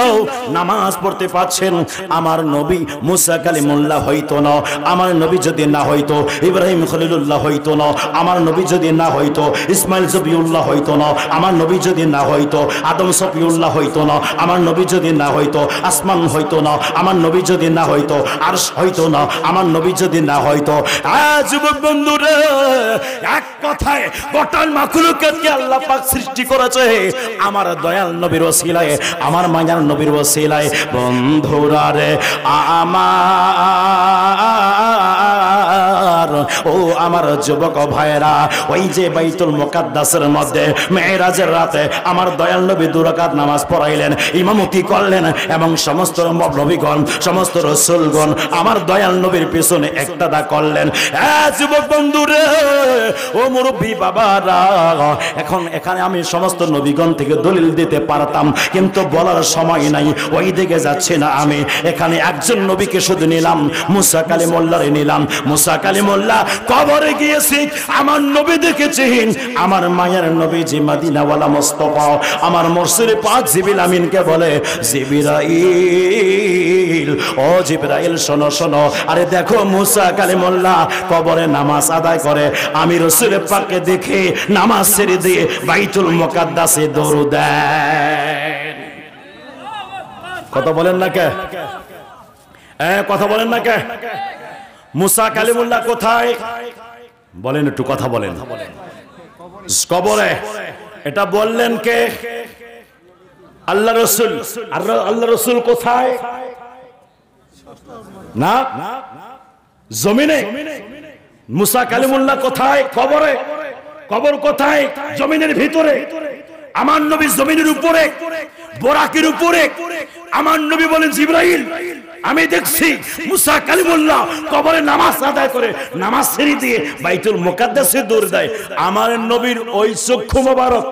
নামাজ পড়তে পাচ্ছেন, আমার নবী মুসা কালিমুল্লাহ হইতো না। আমার নবী যদি না হইতো ইব্রাহিম খলিলুল্লাহ হইতো না। আমার নবী যদি না হইতো ইসমাইল জবিউল্লাহ হইতো না। আমার নবী যদি না হইতো আদম সফিউল্লাহ হইতো না। আমার নবী যদি না হইতো আসমান হইতো না। আমার নবী যদি না হইতো আরশ হইতো না। আমার নবী যদি না হইতো যুবক বন্ধুরা, এক কথায় গোটা মাখলুকাতকে আল্লাহ পাক সৃষ্টি করেছে আমার দয়াল নবীর ওসিলায়, আমার মায়ার নবীর ওসিলায়। বন্ধুরা রে আমার, ও আমার যুবক ভাইরা, ওই যে বাইতুল মুকাদ্দাসের মধ্যে মেরাজের রাতে আমার দয়াল নবী 2 রাকাত নামাজ পড়াইলেন, ইমামতি করলেন, এবং সমস্ত নবীগণ, সমস্ত রাসূলগণ আমার দয়াল নবীর পিছনে ইক্তেদা করলেন। যুবক বন্ধুরে, ও মুরব্বী বাবারা, এখন এখানে আমি সমস্ত নবীগণ থেকে দলিল দিতে পারতাম, কিন্তু বলার সময় নাই, ওই দিকে যাচ্ছি না। আমি এখানে একজন নবীকে শুধু নিলাম, মুসা কালিমুল্লাহরে নিলাম। মুসা কালিমুল্লাহ কবরে গিয়েছি, আমার নবী দেখেছি, আমার মায়ের নবীজি মদিনাওয়ালা মুস্তাফা আমার মুর্শিদ পাক জিবরিল আমিনকে বলে, জিবরাইল, ও জিবরাইল শোনো শোনো, আরে দেখো মুসা কালিমুল্লাহ কবরে নামাজ আদায় করে, আমি রাসূল পাককে দেখে নামাজ ছেড়ে দিয়ে বাইতুল মুকাদ্দাসে দৌড় দেন। কথা বলেন না কে? কথা বলেন না কে? মুসা কালিমুল্লাহ কোথায় বলেন, একটু কথা বলেন। কবরে। এটা বললেন কে? আল্লাহ রাসূল। আল্লাহ রাসূল কোথায়? না, জমিনে। মুসা কালিমুল্লাহ কোথায়? কবরে। কবর কোথায়? জমিনের ভিতরে। আমার নবী জমিনের উপরে, বোরাকের উপরে। আমার নবী বলেন, জিবরাইল, আমি দেখছি মুসা কালিমুল্লাহ কবরে নামাজ আদায় করে নামাজ ছেড়ে দিয়ে বাইতুল মুকাদ্দাসে দৌড় দেয়। আমার নবীর ওই চক্ষু মোবারক,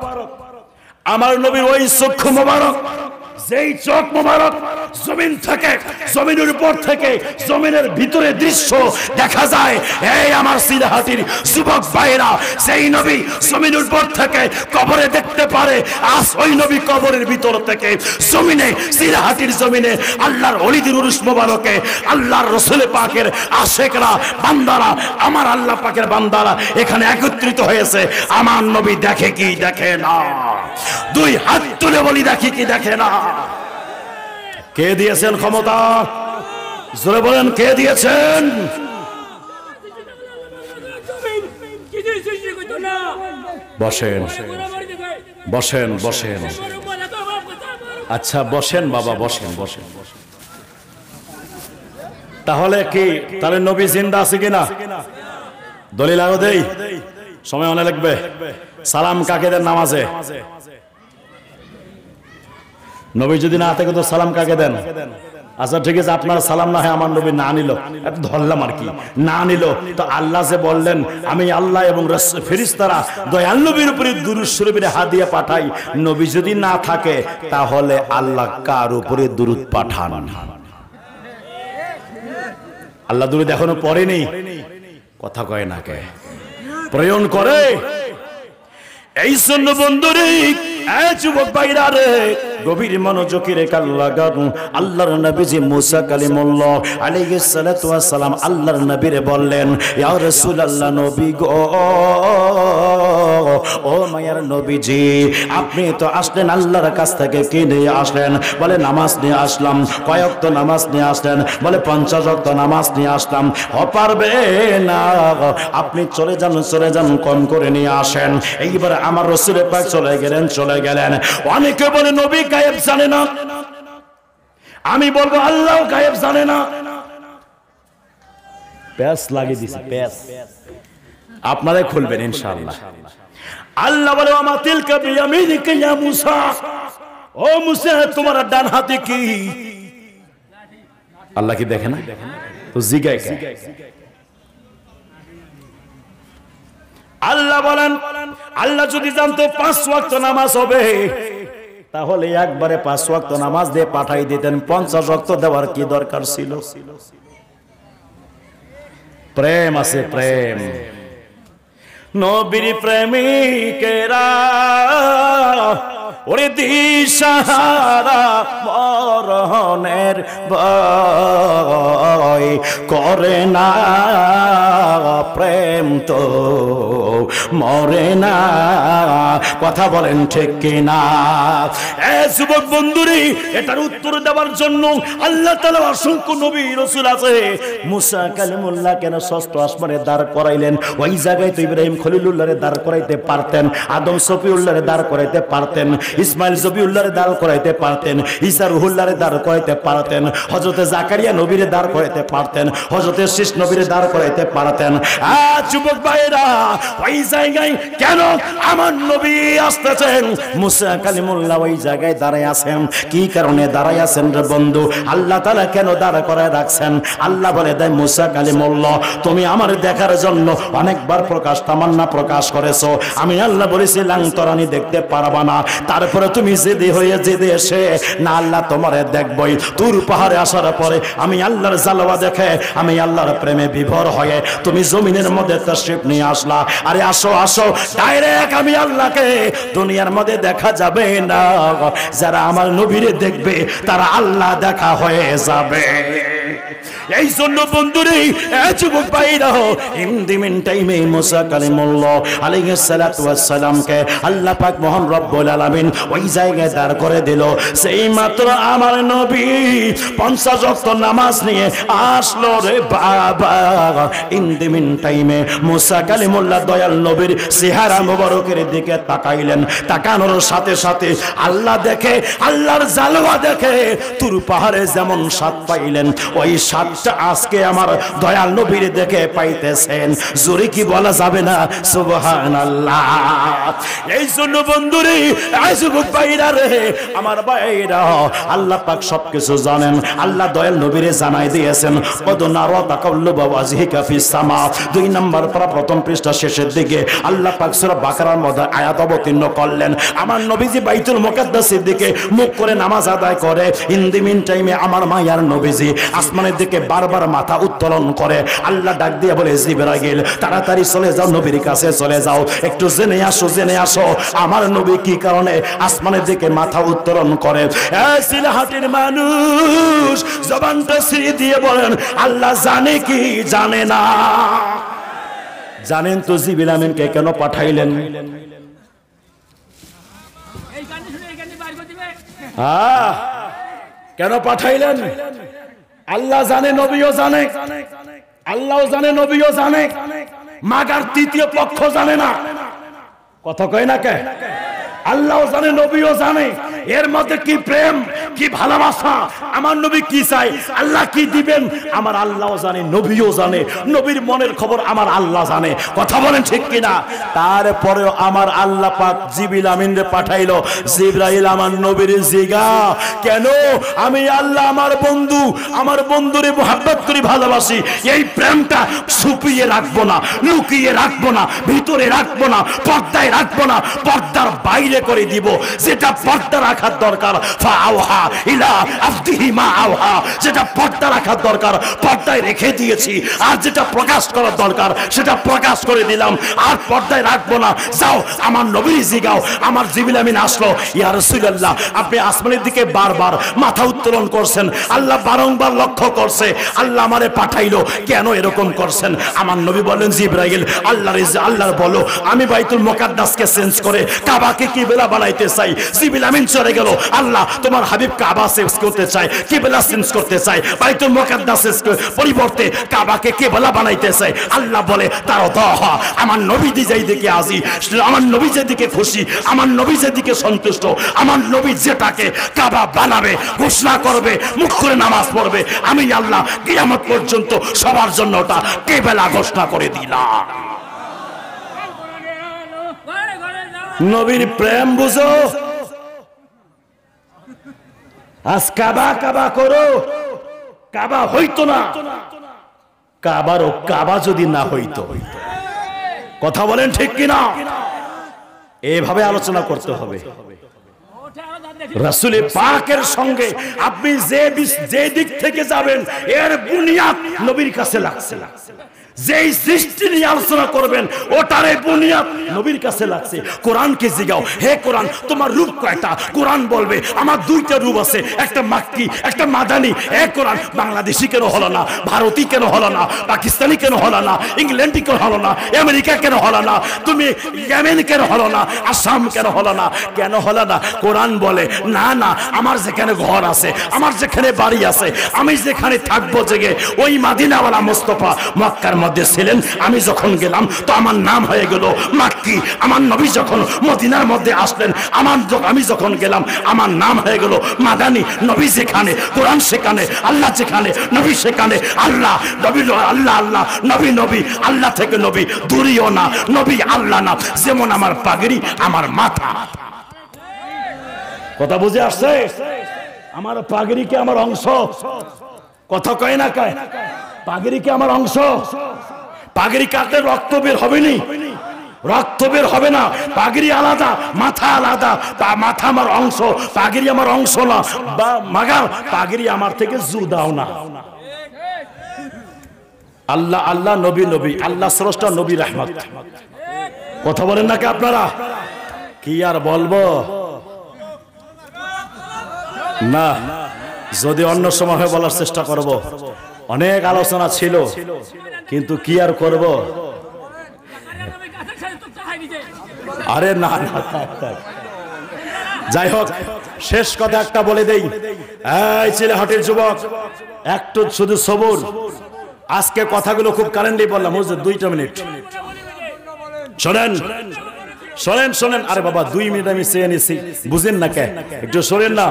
আমার নবীর ওই চক্ষু মোবারক, যেই চোখ মোবারক জমিন থেকে, জমিনের উপর থেকে জমিনের ভিতরে দৃশ্য দেখা যায়। এই আমার সিরাহাটির যুবক ভাইরা, সেই নবী জমিনের উপর থেকে কবরে দেখতে পারে, আজ ওই নবী কবরের ভিতর থেকে জমিনে, সিরাহাটির জমিনে আল্লাহর ওলিদের উরুস মোবারকে আল্লাহর রাসূল পাকের আশিকরা, বান্দারা, আমার আল্লাহ পাকের বান্দারা এখানে একত্রিত হয়েছে। আমার নবী দেখে কি দেখে না? 2 হাত তুলে বলি, দেখি কি দেখে না? কে দিয়েছেন ক্ষমতা? জোরে বলেন, কে দিয়েছেন? বসেন বসেন বসেন। আচ্ছা বসেন বাবা, বসেন বসেন। তাহলে কি, তাহলে নবী জিন্দা আছে কিনা? দলিল আরো দেই, সময় অনেক লাগবে। সালাম কাকে দেন নামাজে? নবী যদি না থাকে তো সালাম কাকে দেন? আচ্ছা ঠিক আছে, আপনার সালাম না হয় আমার নবী না নিল, এত ধরলাম আর কি, না নিল তো আল্লাহ যে বললেন, আমি আল্লাহ এবং ফেরেশতারা দয়াল নবীর উপরে দুরূদ শরীফের হাদিয়া পাঠাই। নবী যদি না থাকে তাহলে আল্লাহ কার উপরে দুরূদ পাঠান? আল্লাহ দুরূদ এখনো পড়েনি, কথা কয় না কে? প্রেরণ করে। এই জন্য বন্ধুরে, যুবক ভাইরা রে, গভীর মনোযোগের কান লাগান। আল্লাহর নবীজি মুসা কালিমুল্লাহ আলাইহিস সালাতু ওয়াস সালাম আল্লাহর নবীরে বললেন, ইয়া রাসূলুল্লাহ, নবী গো, ও মায়ার নবীজি, আপনি তো আসলেন আল্লাহর কাছ থেকে, কি নিয়ে আসলেন? বলে নামাজ নিয়ে আসলাম। কয় ওয়াক্ত নামাজ নিয়ে আসলেন? বলে 50 ওয়াক্ত নামাজ নিয়ে আসলাম। পারবে না, আপনি চলে যান, কম করে নিয়ে আসেন। এইবার আমার রাসূল পাক চলে গেলেন। অনেকে বলে নবী গায়েব জানে না, আমি বলবো আল্লাহ গায়েব জানে না। প্যাস লাগিয়ে দিছি, প্যাস আপনারাই খুলবেন ইনশাআল্লাহ। আল্লাহ বলে, ওয়া তিলকা বিয়ামিনিকা ইয়া মুসা, ও মুসা তোমার ডান হাতে কি? আল্লাহ কি দেখে না? তো জিগায় কে? আল্লাহ বলেন, আল্লাহ যদি জানতো 5 ওয়াক্ত নামাজ হবে তাহলে একবারে 5 ওয়াক্ত নামাজ দিয়ে পাঠাই দিতেন। 50 ওয়াক্ত দেওয়ার কি দরকার ছিল? প্রেম আছে, প্রেম। নবীর প্রেমিকেরা ওরে দিশাহারা মরণের ভয় করে না প্রেম তো মরে না, কথা বলেন ঠিক কিনা? যুবক বন্ধুরে, এটার উত্তর দেওয়ার জন্য আল্লাহ তাআলা অসংখ্য নবী রাসূল আছে। মুসা কালিমুল্লাহ কেন ষষ্ঠ আসমানে দাঁড় করাইলেন? ওই জায়গায় তো ইব্রাহিম খলিলুল্লাহরে দাঁড় করাইতে পারতেন, আদম সফিউল্লাহরে দাঁড় করাইতে পারতেন, ইসমাইল জবিউল্লাহরে দাঁড় করাইতে পারতেন, ঈসা রুহুল্লাহরে দাঁড় করাইতে পারতেন, হযরতে জাকারিয়া নবীরে দাঁড় করাইতে পারতেন, হযরতে শীষ নবীরে দাঁড় করাইতে পারতেন। যুবক ভাইরা, ওই জায়গায় কেন আমার নবী আসতেছেন? মুসা কালিমুল্লাহ ওই জায়গায় দাঁড়ায় আছেন। কি কারণে দাঁড়ায় আছেন রে বন্ধু? আল্লাহ তাআলা কেন দাঁড় করায় রাখছেন? আল্লাহ বলে দেয়, মুসা কালিমুল্লাহ তুমি আমার দেখার জন্য অনেকবার তামান্না প্রকাশ করেছো। আমি আল্লাহ বলেছিলাম তরানি দেখতে পারবা না, তারপরে তুমি জেদি হয়ে জেদি এসে না আল্লাহ তোমারে দেখবই। তুর পাহাড়ে আসার পরে আমি আল্লাহর জালওয়া দেখে আমি আল্লাহর প্রেমে বিভোর হয়ে তুমি জমিনের মধ্যে তাশরীফ নিয়ে আসলা। আরে আসো আসো, ডাইরেক্ট আমি আল্লাহকে দুনিয়ার মধ্যে দেখা যাবে না, যারা আমার নবীরে দেখবে তারা আল্লাহ দেখা হয়ে যাবে। এই জন্য বন্ধুরে, যুবক ভাইরা, ইন টাইমে মুসা কালিমুল্লাহ আলাইহিস সালাতু ওয়াস সালামকে আল্লাহ পাক মহান রব্বুল আলামিন ওই জায়গায় দাঁড় করে দিল। সেই মাত্র আমার নবী 50 ওয়াক্ত নামাজ নিয়ে আসলো রে বাবা। ইন টাইমে মুসা কালিমুল্লাহ দয়াল নবীর চেহারা মোবারকের দিকে তাকাইলেন। তাকানোর সাথে সাথে আল্লাহ দেখে, আল্লাহর জালওয়া দেখে তুর পাহাড়ে যেমন স্বাদ পাইলেন, ওই স্বাদটা আজকে আমার দয়াল নবীর দেখে পাইতেছেন। জোরে কি বলা যাবে না সুবহানাল্লাহ? এই জন্য বন্ধুরে, যুবক ভাইরা রে, আমার ভাইরা, আল্লাহ পাক সবকিছু জানেন। আল্লাহ দয়াল নবীরে জানাই দিয়েছেন, কদনারা তাকাল্লুবা ওয়াজহিকা ফিস সামা। 2 নম্বর পারা প্রথম পৃষ্ঠা শেষের দিকে আল্লাহ পাক সূরা বাকারার মধ্যে আয়াত অবতীর্ণ করলেন। আমার নবীজি বাইতুল মুকাদ্দাসের দিকে মুখ করে নামাজ আদায় করে। ইন দি মিন টাইমে আমার মায়ার নবীজি আসমানের দিকে বারবার মাথা উত্তোলন করে। আল্লাহ ডাক দিয়ে বলে, জিবরাইল তাড়াতাড়ি চলে যাও, নবীর কাছে চলে যাও, একটু জেনে আসো, জেনে আসো আমার নবী কি কারণে আসমানের দিকে মাথা উত্তোলন করে। সিলাহাটের মানুষ জবানটা ছিঁড়ে দিয়ে বলেন, আল্লাহ জানে কি জানে না? জানেন তো জিবরিল আমিনকে কেন পাঠাইলেন? কেন পাঠাইলেন? আল্লাহ জানে, নবীও জানে, আল্লাহও জানে, নবীও জানে, মাগার তৃতীয় পক্ষ জানে না। কথা কয় না কে? আল্লাহও জানে, নবীও জানে। এর মধ্যে কি প্রেম, কি ভালোবাসা, আমার নবী কি চাই, আল্লাহ কি দিবেন, আমার আল্লাহও জানে, নবীও জানে। নবীর মনের খবর আমার আল্লাহ জানে। কথা বলেন ঠিক কিনা? তারপরেও আমার আল্লাহ পাক জিবরিল আমিনরে পাঠাইলো। জিবরাইল আমার নবীর জিগা, কেন? আমি আল্লাহ আমার বন্ধু, আমার বন্ধুরে মুহাব্বত করি, ভালোবাসি। এই প্রেমটা ছুপিয়ে রাখবো না, লুকিয়ে রাখবো না, ভিতরে রাখবো না, পর্দায় রাখবো না, পর্দার বাইরে করে দিব। যেটা পর্দা রাখার দরকার, ফাআওহা ইলা আবদিহি মা আওহা, যেটা পর্দা রাখার দরকার পর্দায় রেখে দিয়েছি, আর যেটা প্রকাশ করার দরকার সেটা প্রকাশ করে দিলাম, আর পর্দায় রাখবো না। যাও আমার নবীর জিগাও। আমার জিবরিল আমিন আসলো, ইয়া রাসূলুল্লাহ আপনি আসমানের দিকে বারবার মাথা উত্তোলন করছেন, আল্লাহ বারংবার লক্ষ্য করছে, আল্লাহ আমারে পাঠাইলো, কেন এরকম করছেন? আমার নবী বলেন, জিবরাইল আল্লাহর বলো আমি বাইতুল মুকাদ্দাসকে চেঞ্জ করে কাবাকে কিবলা বানাইতে চাই। জিবরিল আমিন চলে গেল, আল্লাহ তোমার হাবিব কাবা চেঞ্জ করতে চায়, কিবলা চেঞ্জ করতে চায়, বাইতুল মুকাদ্দাসের পরিবর্তে কাবাকে কিবলা বানাইতে চায়। আল্লাহ বলে, তার দহা আমার নবী যেই দিকে আজি, আমার নবী যেদিকে খুশি, আমার নবী যেদিকে সন্তুষ্ট, আমার নবী যেটাকে কাবা বানাবে, ঘোষণা করবে, মুখ করে নামাজ পড়বে, আমি আল্লাহ কিয়ামত পর্যন্ত সবার জন্য ওটা কিবলা ঘোষণা করে দিলাম। নবীর প্রেম বুঝো। আজ কাবা কাবা করো, কাবা হইতো না, কাবারও কাবা যদি না হইতো। কথা বলেন ঠিক কিনা? এভাবে আলোচনা করতে হবে। রাসূল পাকের সঙ্গে আপনি যে দিক থেকে যাবেন এর বুনিয়াদ নবীর কাছে লাগছে। যেই সৃষ্টি নিয়ে আলোচনা করবেন ওটার বুনিয়াদ নবীর কাছে লাগছে। কোরআনকে জিগাও, হে কোরআন তোমার রূপ কয়টা? কোরআন বলবে আমার দুইটা রূপ আছে, একটা মাক্কি একটা মাদানী। হে কোরআন বাংলাদেশি কেন হলো না, ভারতী কেন হলো না, পাকিস্তানি কেন হলো না, ইংল্যান্ডি কেন হলো না, আমেরিকা কেন হলো না, তুমি ইয়েমেন কেন হলো না, আসাম কেন হলো না, কেন হলো না? কোরআন বলে না না, আমার যেখানে ঘর আছে, আমার যেখানে বাড়ি আছে, আমি যেখানে থাকবো জেগে, ওই মদিনাওয়ালা মুস্তাফা মক্কার মধ্যে ছিলেন। আমি যখন গেলাম তো আমার নাম হয়ে গেল মাক্কি। আমার নবী যখন মদিনার মধ্যে আসলেন, আমি যখন গেলাম আমার নাম হয়ে গেল মাদানী। নবী যেখানে কোরআন সেখানে, আল্লাহ যেখানে নবী সেখানে। আল্লাহ নবী, আল্লাহ আল্লাহ, নবী নবী, আল্লাহ থেকে নবী দূরিও না, নবী আল্লাহ না। যেমন আমার পাগড়ি আমার মাথা। কথা বুঝে আসছে? আমার পাগড়ি কি আমার অংশ? কথা কয় না কয়? পাগড়ি কি আমার অংশ? পাগড়ি কাটলে রক্ত বের হবে নি, রক্ত বের হবে না। পাগড়ি আলাদা, মাথা আলাদা। মাথা আমার অংশ, পাগড়ি আমার অংশ না। বা মাগার পাগড়ি আমার থেকে জুদাও না। আল্লাহ আল্লাহ, নবী নবী, আল্লাহ স্রষ্টা, নবী রহমত। কথা বলেন নাকি আপনারা? কি আর বলবো না, যদি অন্য সময় বলার চেষ্টা করব। অনেক আলোচনা ছিল, কিন্তু কি আর করব? আরে না না, যাই হোক, শেষ কথা একটা বলে দেই। এই চিলেহাটের যুবক, একটু শুধু সবুর। আজকে কথাগুলো খুব কারেন্টলি বললাম, বুঝলেন? 2 মিনিট শোনেন শোনেন শোনেন। আরে বাবা 2 মিনিট আমি চেয়ে নিছি, বুঝেন না কে? একটু শোনেন না।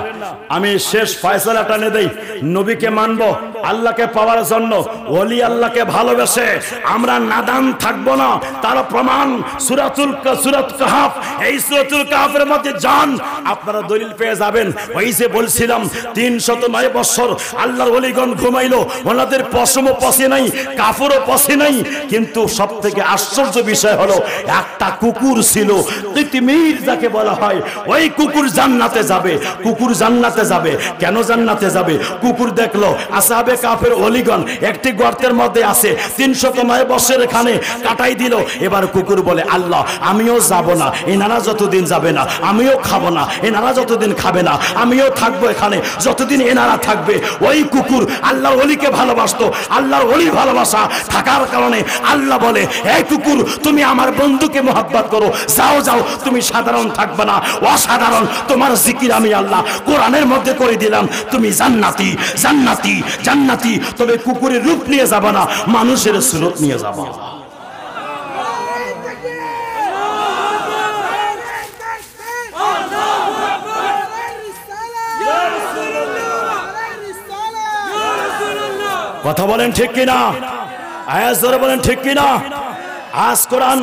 আমি শেষ ফয়সালাটা নিয়ে দেই। নবীকে মানবো আল্লাহকে পাওয়ার জন্য, ওলি আল্লাহকে ভালোবেসে আমরা নাদান থাকবো না। তার প্রমাণ সূরাত কাহফ। এই সূরাতুল কাহফের মধ্যে যান, আপনারা দলিল পেয়ে যাবেন। ওই যে বলছিলাম 309 বছর আল্লাহর ওলিগণ ঘুমাইলো, ওনাদের পশমও পচে নাই, কাপড়ও পচে নাই। কিন্তু সব থেকে আশ্চর্য বিষয় হলো একটা কুকুর ছিল, তিতিমির যাকে বলা হয়। ওই কুকুর জান্নাতে যাবে। কুকুর জান্নাতে যাবে কেন? জান্নাতে যাবে কুকুর দেখলো আসহাবে কাফের ওলিগণ একটি গর্তের মধ্যে আছে, 309 বছর এখানে কাটাই দিল। এবার কুকুর বলে আল্লাহ আমিও যাব না, এনারা যতদিন যাবে না আমিও খাবো না, এনারা যতদিন খাবে না আমিও থাকবো এখানে যতদিন এনারা থাকবে। ওই কুকুর আল্লাহর ওলিকে ভালোবাসতো। আল্লাহর ওলির ভালোবাসা থাকার কারণে আল্লাহ বলে, এই কুকুর তুমি আমার বন্ধুকে মোহাব্বত করো, যাও যাও, তুমি সাধারণ থাকবে না, অসাধারণ তোমার জিকির আমি আল্লাহ কোরআনের মধ্যে করে দিলাম। তুমি জান্নাতি জান্নাতি জান্নাতি। তবে কুকুরের রূপ নিয়ে যাবে না, মানুষের সুরত নিয়ে যাবা। কথা বলেন ঠিক কিনা? আয়াজ ধরে বলেন ঠিক কিনা? আজ কোরআন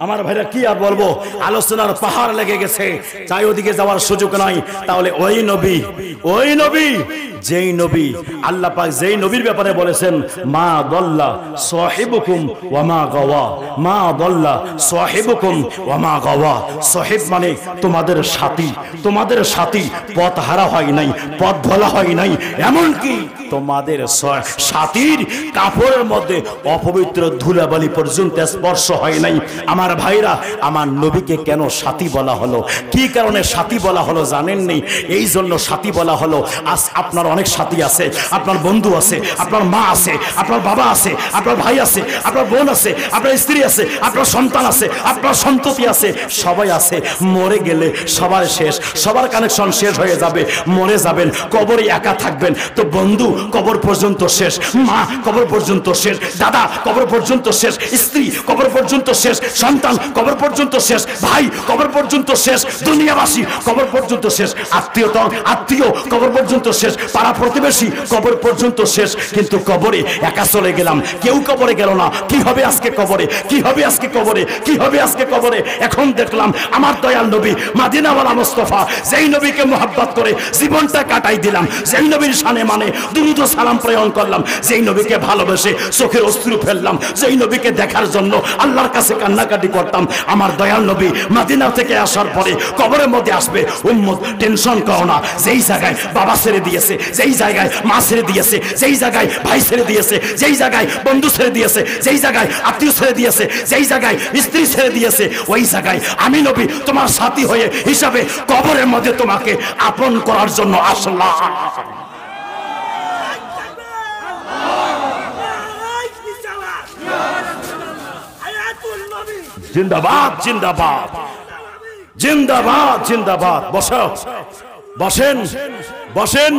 আমার ভাইরা কি আর বলবো, আলোচনার পাহাড় লেগে গেছে, চাই ওদিকে যাওয়ার সুযোগ নাই। তাহলে ওই নবী যেই নবী আল্লাহ পাক যেই নবীর ব্যাপারে বলেছেন মা দাল্লা সাহিবুকুম ওয়া মা গাওয়া, মা দাল্লা সাহিবুকুম ওয়া মা গাওয়া। সাহিব মানে তোমাদের সাথী, তোমাদের সাথী পথ হারা হয় নাই, পথ ভোলা হয় নাই, এমনকি তোমাদের সাথীর কাপড়ের মধ্যে অপবিত্র ধুলাবালি পর্যন্ত স্পর্শ হয় নাই। আমার ভাইরা, আমার নবীকে কেন সাথী বলা হলো? কি কারণে সাথী বলা হলো জানেন নেই? এই জন্য সাথী বলা হলো, আজ আপনার অনেক সাথী আছে, আপনার বন্ধু আছে, আপনার মা আছে, আপনার বাবা আছে, আপনার ভাই আছে, আপনার বোন আছে, আপনার স্ত্রী আছে, আপনার সন্তান আছে, আপনার সন্ততি আছে, সবাই আছে। মরে গেলে সবার শেষ, সবার কানেকশন শেষ হয়ে যাবে, মরে যাবেন, কবরে একা থাকবেন। তো বন্ধু কবর পর্যন্ত শেষ, মা কবর পর্যন্ত শেষ, দাদা কবর পর্যন্ত শেষ, স্ত্রী কবর পর্যন্ত শেষ, সন্তান কবর পর্যন্ত শেষ, ভাই কবর পর্যন্ত শেষ, দুনিয়াবাসী কবর পর্যন্ত শেষ, আত্মীয় কবর পর্যন্ত শেষ, পাড়া প্রতিবেশী কবর পর্যন্ত শেষ। কিন্তু কবরে একা চলে গেলাম, কেউ কবরে গেল না। কি হবে আজকে কবরে? কি হবে আজকে কবরে? কি হবে আজকে কবরে? এখন দেখলাম আমার দয়াল নবী মদিনাওয়ালা মুস্তাফা, যেই নবীকে মোহাব্বত করে জীবনটা কাটাই দিলাম, যেই নবীর শানে মানে দুরূদ ও সালাম প্রেরণ করলাম, যেই নবীকে ভালোবেসে চোখের অশ্রু ফেললাম, যেই নবীকে দেখার জন্য আল্লাহর কাছে কান্নাকাটি করতাম। আমার দয়াল নবী মদিনা থেকে আসার পরে কবরের মধ্যে আসবে, উম্মত টেনশন করো না, যেই জায়গায় বাবা ছেড়ে দিয়েছে, যেই জায়গায় মা ছেড়ে দিয়েছে, যেই জায়গায় ভাই ছেড়ে দিয়েছে, যেই জায়গায় বন্ধু ছেড়ে দিয়েছে, যেই জায়গায় আত্মীয় ছেড়ে দিয়েছে, যেই জায়গায় স্ত্রী ছেড়ে দিয়েছে, ওই জায়গায় আমি নবী তোমার সাথী হয়ে হিসাবে কবরের মধ্যে তোমাকে আপন করার জন্য আসলাম। জিন্দাবাদ জিন্দাবাদ জিন্দাবাদ জিন্দাবাদ। বসো, বসেন বসেন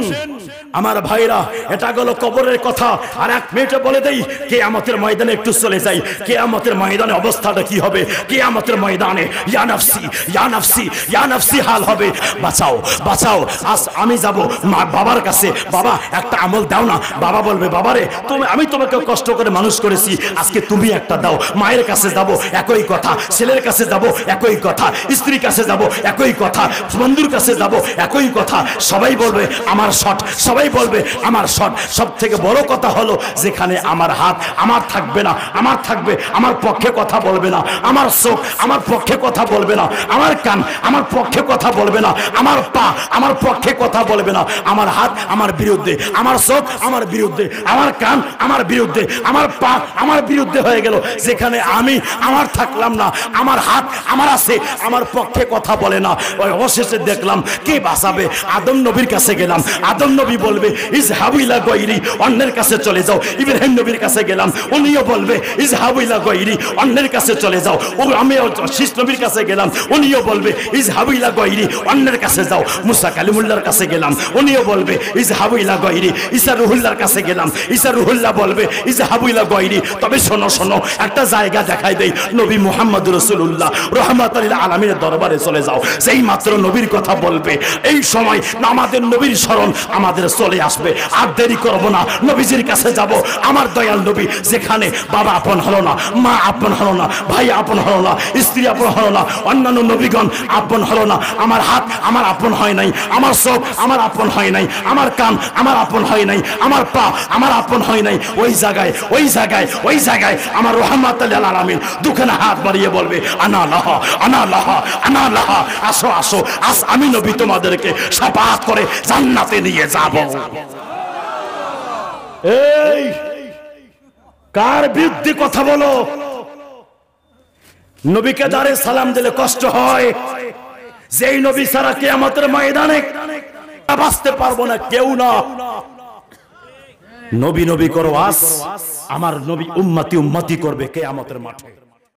আমার ভাইরা, এটা গেল কবরের কথা। আর এক মিনিটে বলে দেই, কিয়ামতের ময়দানে একটু চলে যাই। কিয়ামতের ময়দানে অবস্থাটা কি হবে? কিয়ামতের ময়দানে ইয়া নাফসি ইয়া নাফসি ইয়া নাফসি হাল হবে। বাঁচাও বাঁচাও, আজ আমি যাব বাবার কাছে, বাবা একটা আমল দাও না। বাবা বলবে, বাবারে আমি তোমাকে কষ্ট করে মানুষ করেছি, আজকে তুমি একটা দাও। মায়ের কাছে যাব একই কথা, ছেলের কাছে যাব একই কথা, স্ত্রীর কাছে যাব একই কথা, বন্ধুর কাছে যাব একই কথা। সবাই বলবে আমার শট, সবাই বলবে আমার শট। সব থেকে বড় কথা হলো, যেখানে আমার হাত আমার থাকবে না, আমার থাকবে আমার পক্ষে কথা বলবে না, আমার চোখ আমার পক্ষে কথা বলবে না, আমার কান আমার পক্ষে কথা বলবে না, আমার পা আমার পক্ষে কথা বলবে না, আমার হাত আমার বিরুদ্ধে, আমার চোখ আমার বিরুদ্ধে, আমার কান আমার বিরুদ্ধে, আমার পা আমার বিরুদ্ধে হয়ে গেল। যেখানে আমি আমার থাকলাম না, আমার হাত আমার আছে, আমার পক্ষে কথা বলে না। ওই অবশেষে দেখলাম কে বাঁচাবে? আদম নবীর কাছে গেলাম, আদম নবী বলবে ইজহাবু ইলা গায়রি, অন্যের কাছে চলে যাও। ইব্রাহিম নবীর কাছে গেলাম, উনিও বলবে ইজহাবু ইলা গায়রি, অন্যের কাছে চলে যাও। ও আমি শীষ নবীর কাছে গেলাম, উনিও বলবে ইজহাবু ইলা গায়রি, অন্যের কাছে যাও। মুসা কালিমুল্লাহর কাছে গেলাম, উনিও বলবে ইজহাবু ইলা গায়রি। ঈসা রুহুল্লাহর কাছে গেলাম, ঈসা রুহুল্লাহ বলবে ইজহাবু ইলা গায়রি। তবে শোনো শোনো, একটা জায়গা দেখাই দেই, নবী মুহাম্মদ রাসূলুল্লাহ রাহমাতুল লিল আলামিনের দরবারে চলে যাও। যেই মাত্র নবীর কথা বলবে, এই সময় আমাদের নবীর স্মরণ আমাদের চলে আসবে। আর দেরি করব না, নবীজির কাছে যাব। আমার দয়াল নবী, যেখানে বাবা আপন হলো না, মা আপন হলো না, ভাই আপন হলো না, স্ত্রী আপন হলো না, অন্যান্য নবীগণ আপন হলো না, আমার হাত আমার আপন হয় নাই, আমার চোখ আমার আপন হয় নাই, আমার কান আমার আপন হয় নাই, আমার পা আমার আপন হয় নাই। ওই জায়গায় ওই জায়গায় ওই জায়গায় আমার রাহমাতুল লিল আলামিন দুখানা হাত বাড়িয়ে বলবে আনা লাহা আনা লাহা আনা লাহা। আসো আসো, আজ আমি নবী তোমাদেরকে শাফাআত করে জান্নাতে নিয়ে যাব। এই কার বিরুদ্ধে কথা বলো? নবীকে দাঁড়ে সালাম দিলে কষ্ট হয়। যেই নবী ছাড়া কিয়ামতের ময়দানে বাঁচতে পারবো না কেউ না। নবী নবী করো আজ, আমার নবী উম্মতি উম্মতি করবে কিয়ামতের মাঠে।